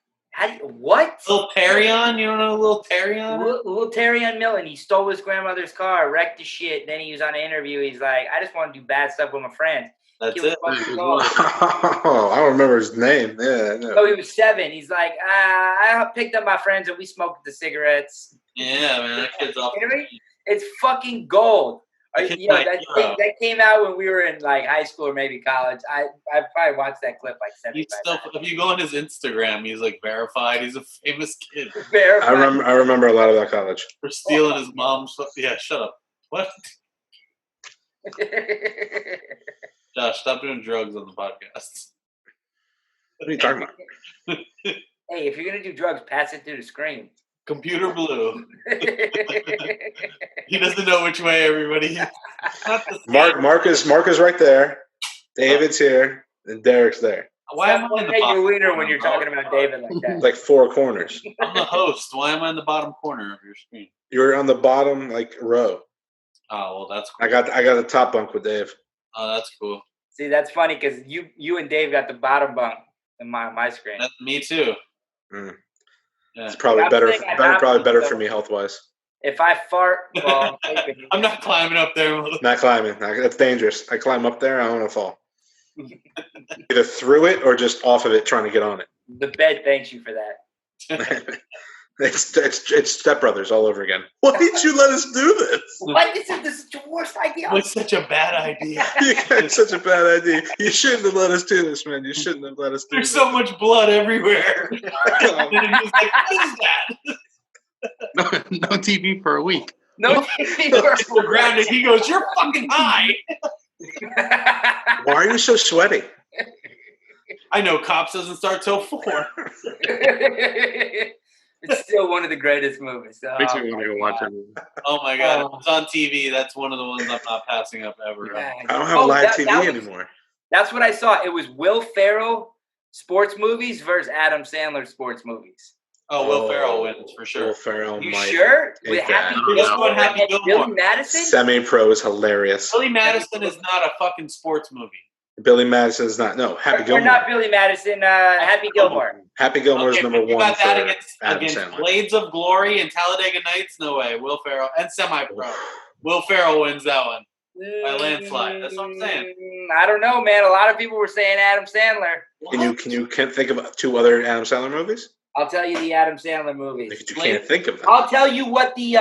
What? Little Tarion? You don't know Little Tarion? Little Tarion Milton. He stole his grandmother's car, wrecked his shit. Then he was on an interview. He's like, I just want to do bad stuff with my friends. That's it. Oh, I don't remember his name. Yeah, I know. So he was 7. He's like, I picked up my friends and we smoked the cigarettes. Yeah, man, that kid's off. It's fucking gold. That came out when we were in like high school or maybe college. I probably watched that clip like 7 times. If you go on his Instagram, he's like verified. He's a famous kid. I remember a lot about college. For stealing his mom's. Yeah, shut up. What? Josh, stop doing drugs on the podcast. What are you talking about? Hey, if you're gonna do drugs, pass it through the screen. Computer blue. He doesn't know which way everybody. Mark is right there. David's here, and Derek's there. Why am I in the bottom your wiener when you're talking about David like that? Like 4 corners. I'm the host. Why am I in the bottom corner of your screen? You're on the bottom row. Oh well, that's cool. I got the top bunk with Dave. Oh, that's cool. See, that's funny because you and Dave got the bottom bunk in my screen. Me too. Mm. Yeah. It's probably better for me health wise. If I fart, well, I'm not climbing up there. Not climbing. That's dangerous. I climb up there, I don't want to fall. Either through it or just off of it, trying to get on it. The bed thanks you for that. It's Step Brothers all over again. Why did you let us do this? What? This is the worst idea. It's such a bad idea. It's such a bad idea. You shouldn't have let us do this, man. You shouldn't have let us do There's this. so much blood everywhere. And he's like, what is that? No TV for a week. No TV We're grounded. He goes, you're fucking high. Why are you so sweaty? I know Cops doesn't start till 4. It's still one of the greatest movies. Makes me want to go watch it. Oh my god, it's on TV. That's one of the ones I'm not passing up ever. Yeah. I don't have live TV anymore. That's what I saw. It was Will Ferrell sports movies versus Adam Sandler sports movies. Oh, Will Ferrell wins for sure. Will Ferrell You might. sure? With Happy Billy Madison? Semi-Pro is hilarious. Billy Madison is not a fucking sports movie. Billy Madison is not. No, Happy Gilmore. Or not Billy Madison. Happy Gilmore. Happy Gilmore is number 1 you got that for Adam against Sandler. Blades of Glory and Talladega Nights? No way. Will Ferrell and Semi-Pro. Will Ferrell wins that one by landslide. That's what I'm saying. I don't know, man. A lot of people were saying Adam Sandler. Can you think of 2 other Adam Sandler movies? I'll tell you the Adam Sandler movies. If you can't think of them. I'll tell you what the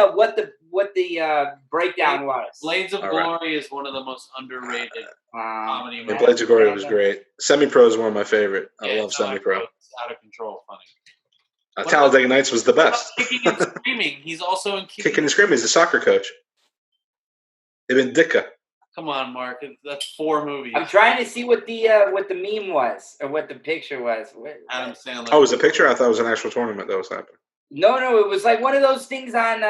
breakdown was. Blades of Glory is one of the most underrated comedy movies. Blades of Glory was great. Semi-Pro is one of my favorite. I love Semi-Pro. It's out of control funny. Talladega Nights was the best. Kicking and Screaming. He's also in Kicking and Screaming. He's a soccer coach. Ibn Dicka. Come on, Mark. That's 4 movies. I'm trying to see what the meme was or what the picture was. Adam Sandler. Oh, it was a picture? I thought it was an actual tournament that was happening. No, it was like one of those things on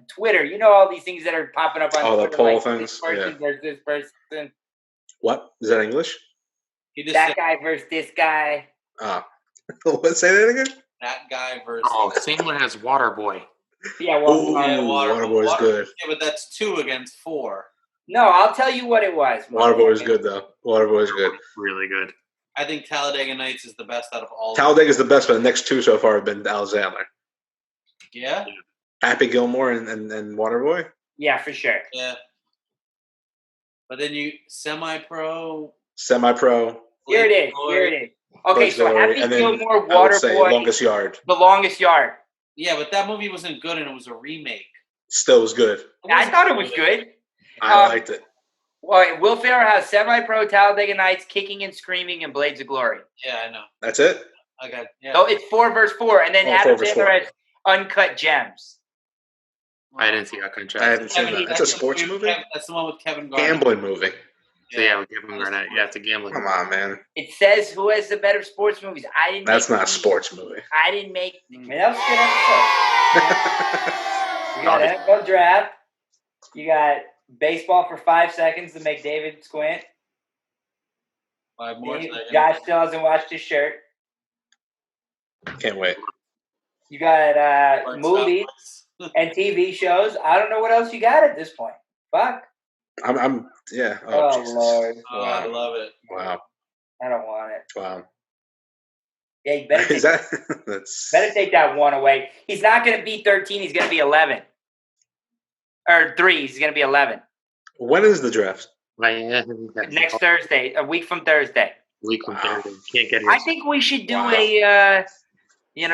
Twitter. You know all these things that are popping up on Twitter. Oh, the poll like, things? This person versus this person. What? Is that English? That guy versus this guy. Say that again? That guy versus... Oh, Sandler has Waterboy. Yeah, Waterboy is good. Yeah, but that's 2 against 4. No, I'll tell you what it was. Waterboy is good, though. Waterboy is good. Really good. I think Talladega Nights is the best out of all. Talladega is the best, but the next 2 so far have been Al Sandler. Yeah? Happy Gilmore and Waterboy? Yeah, for sure. Yeah. But then you Semi-Pro. Here it is. Okay, so Happy Gilmore, Waterboy. Longest Yard. The Longest Yard. Yeah, but that movie wasn't good, and it was a remake. Still was good. I thought it was good. I liked it. Well, Will Ferrell has Semi-Pro, Talladega Nights, Kicking and Screaming, and Blades of Glory. Yeah, I know. That's it? Okay. Yeah. So it's 4 versus 4, and then Adam 4 versus Sandler 4. has Uncut Gems. I didn't see that contract. I haven't seen that. That's a sports movie? That's the one with Kevin Garnett. Gambling movie. So yeah, with Kevin Garnett, you have to gamble. Come on, man. It says who has the better sports movies. That's not a sports movie. I didn't make. That was a good episode. You got NFL draft. You got baseball for 5 seconds to make David squint. 5 more seconds. Josh still hasn't watched his shirt. Can't wait. You got movies and TV shows. I don't know what else you got at this point. Fuck. I'm yeah. Oh, Jesus. Lord. Oh, I love it. Wow. I don't want it. Wow. Yeah, you better Is that that's better take that one away. He's not going to be 13. He's going to be 11. Or 3. He's going to be 11. when is the draft? Next Thursday, a week from Thursday. Week from Thursday. Can't get I think we should do a,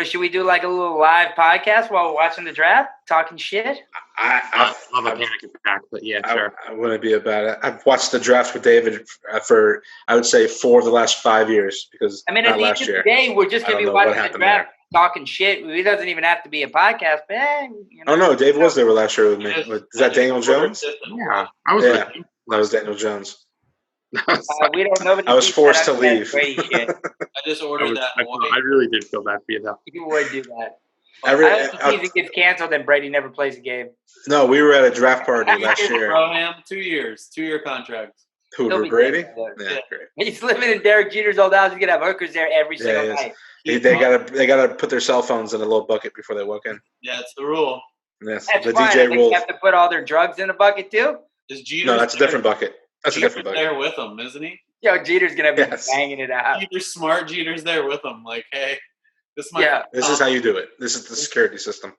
should we do like a little live podcast while we're watching the draft, talking shit? I'm a panic attack, but yeah, sure. I wouldn't be about it. I've watched the draft with David for I would say 4 of the last 5 years because I mean, at not the end last of year. the day, we're just I going to don't be know what watching the happened draft, talking shit. It doesn't even have to be a podcast, man. Oh no, David was there last year with me. Is that Daniel Jones? Yeah, I was with you. That was Daniel Jones. We don't know. I was forced to leave. I just ordered that. I really did feel bad for you though. You would do that. I hope the season gets canceled and Brady never plays a game. No, we were at a draft party last year. Broham, 2 years, 2-year contract. Who, He'll for be Brady? there. Yeah, great. He's living in Derek Jeter's old house. He's gonna have hookers there every single he is. night. They gotta put their cell phones in a little bucket before they walk in. Yeah, it's the rule. Yes, That's the fine. DJ rule. They have to put all their drugs in a bucket too. Is Jeter? No, that's a different bucket. That's a different bucket. There with him, isn't he? Yo, Jeter's gonna be Yes. banging it out. Jeter's smart. Jeter's there with him. Like, hey, this might. Yeah. This is how you do it. This is the security system.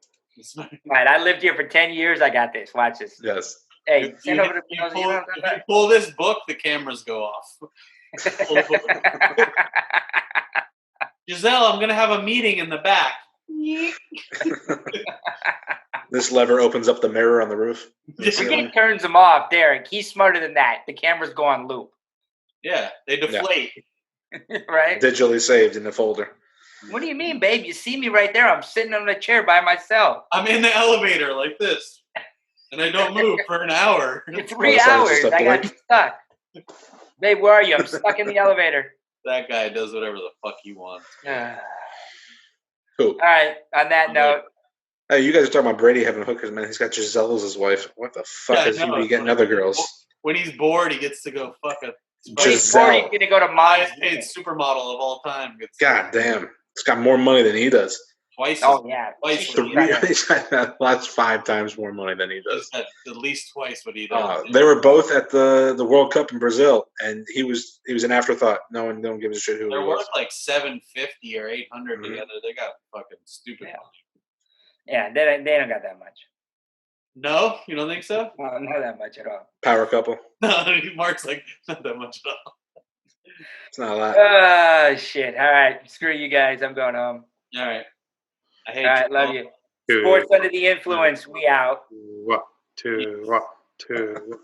Right, I lived here for 10 years. I got this. Watch this. Yes. Hey, If send over the you pull this book, the cameras go off. Giselle, I'm gonna have a meeting in the back. This lever opens up the mirror on the roof. He turns them off, Derek. He's smarter than that. The cameras go on loop. Yeah, they deflate. Right? Digitally saved in the folder. What do you mean, babe? You see me right there. I'm sitting on a chair by myself. I'm in the elevator like this, and I don't move for an hour. For 3 All of a sudden, hours. it's just a I got blink. stuck. Babe, where are you? I'm stuck in the elevator. That guy does whatever the fuck he wants. Who? All right. On that note, Hey, you guys are talking about Brady having hookers, man. He's got Giselle as his wife. What the fuck Yeah, is he no, be getting other girls? When he's bored, he gets to go fuck a when he's 40, he's going to go to highest Mars. paid supermodel of all time. Gets God damn. He's got more money than he does. twice. Oh, yeah. Twice. He's got that's 5 times more money than he does. At least twice what he does. They were both at the World Cup in Brazil, and he was an afterthought. No one gives a shit who They're he worth was. like $750 or $800 together. They got fucking stupid Yeah. money. Yeah, they don't got that much. No, you don't think so? No, not that much at all. Power couple. No, Mark's like not that much at all. It's not a lot. Oh, shit. All right. Screw you guys. I'm going home. All right. I hate All right. you. Love you. Sports Under the Influence. We out. 1, 2, 1, 2.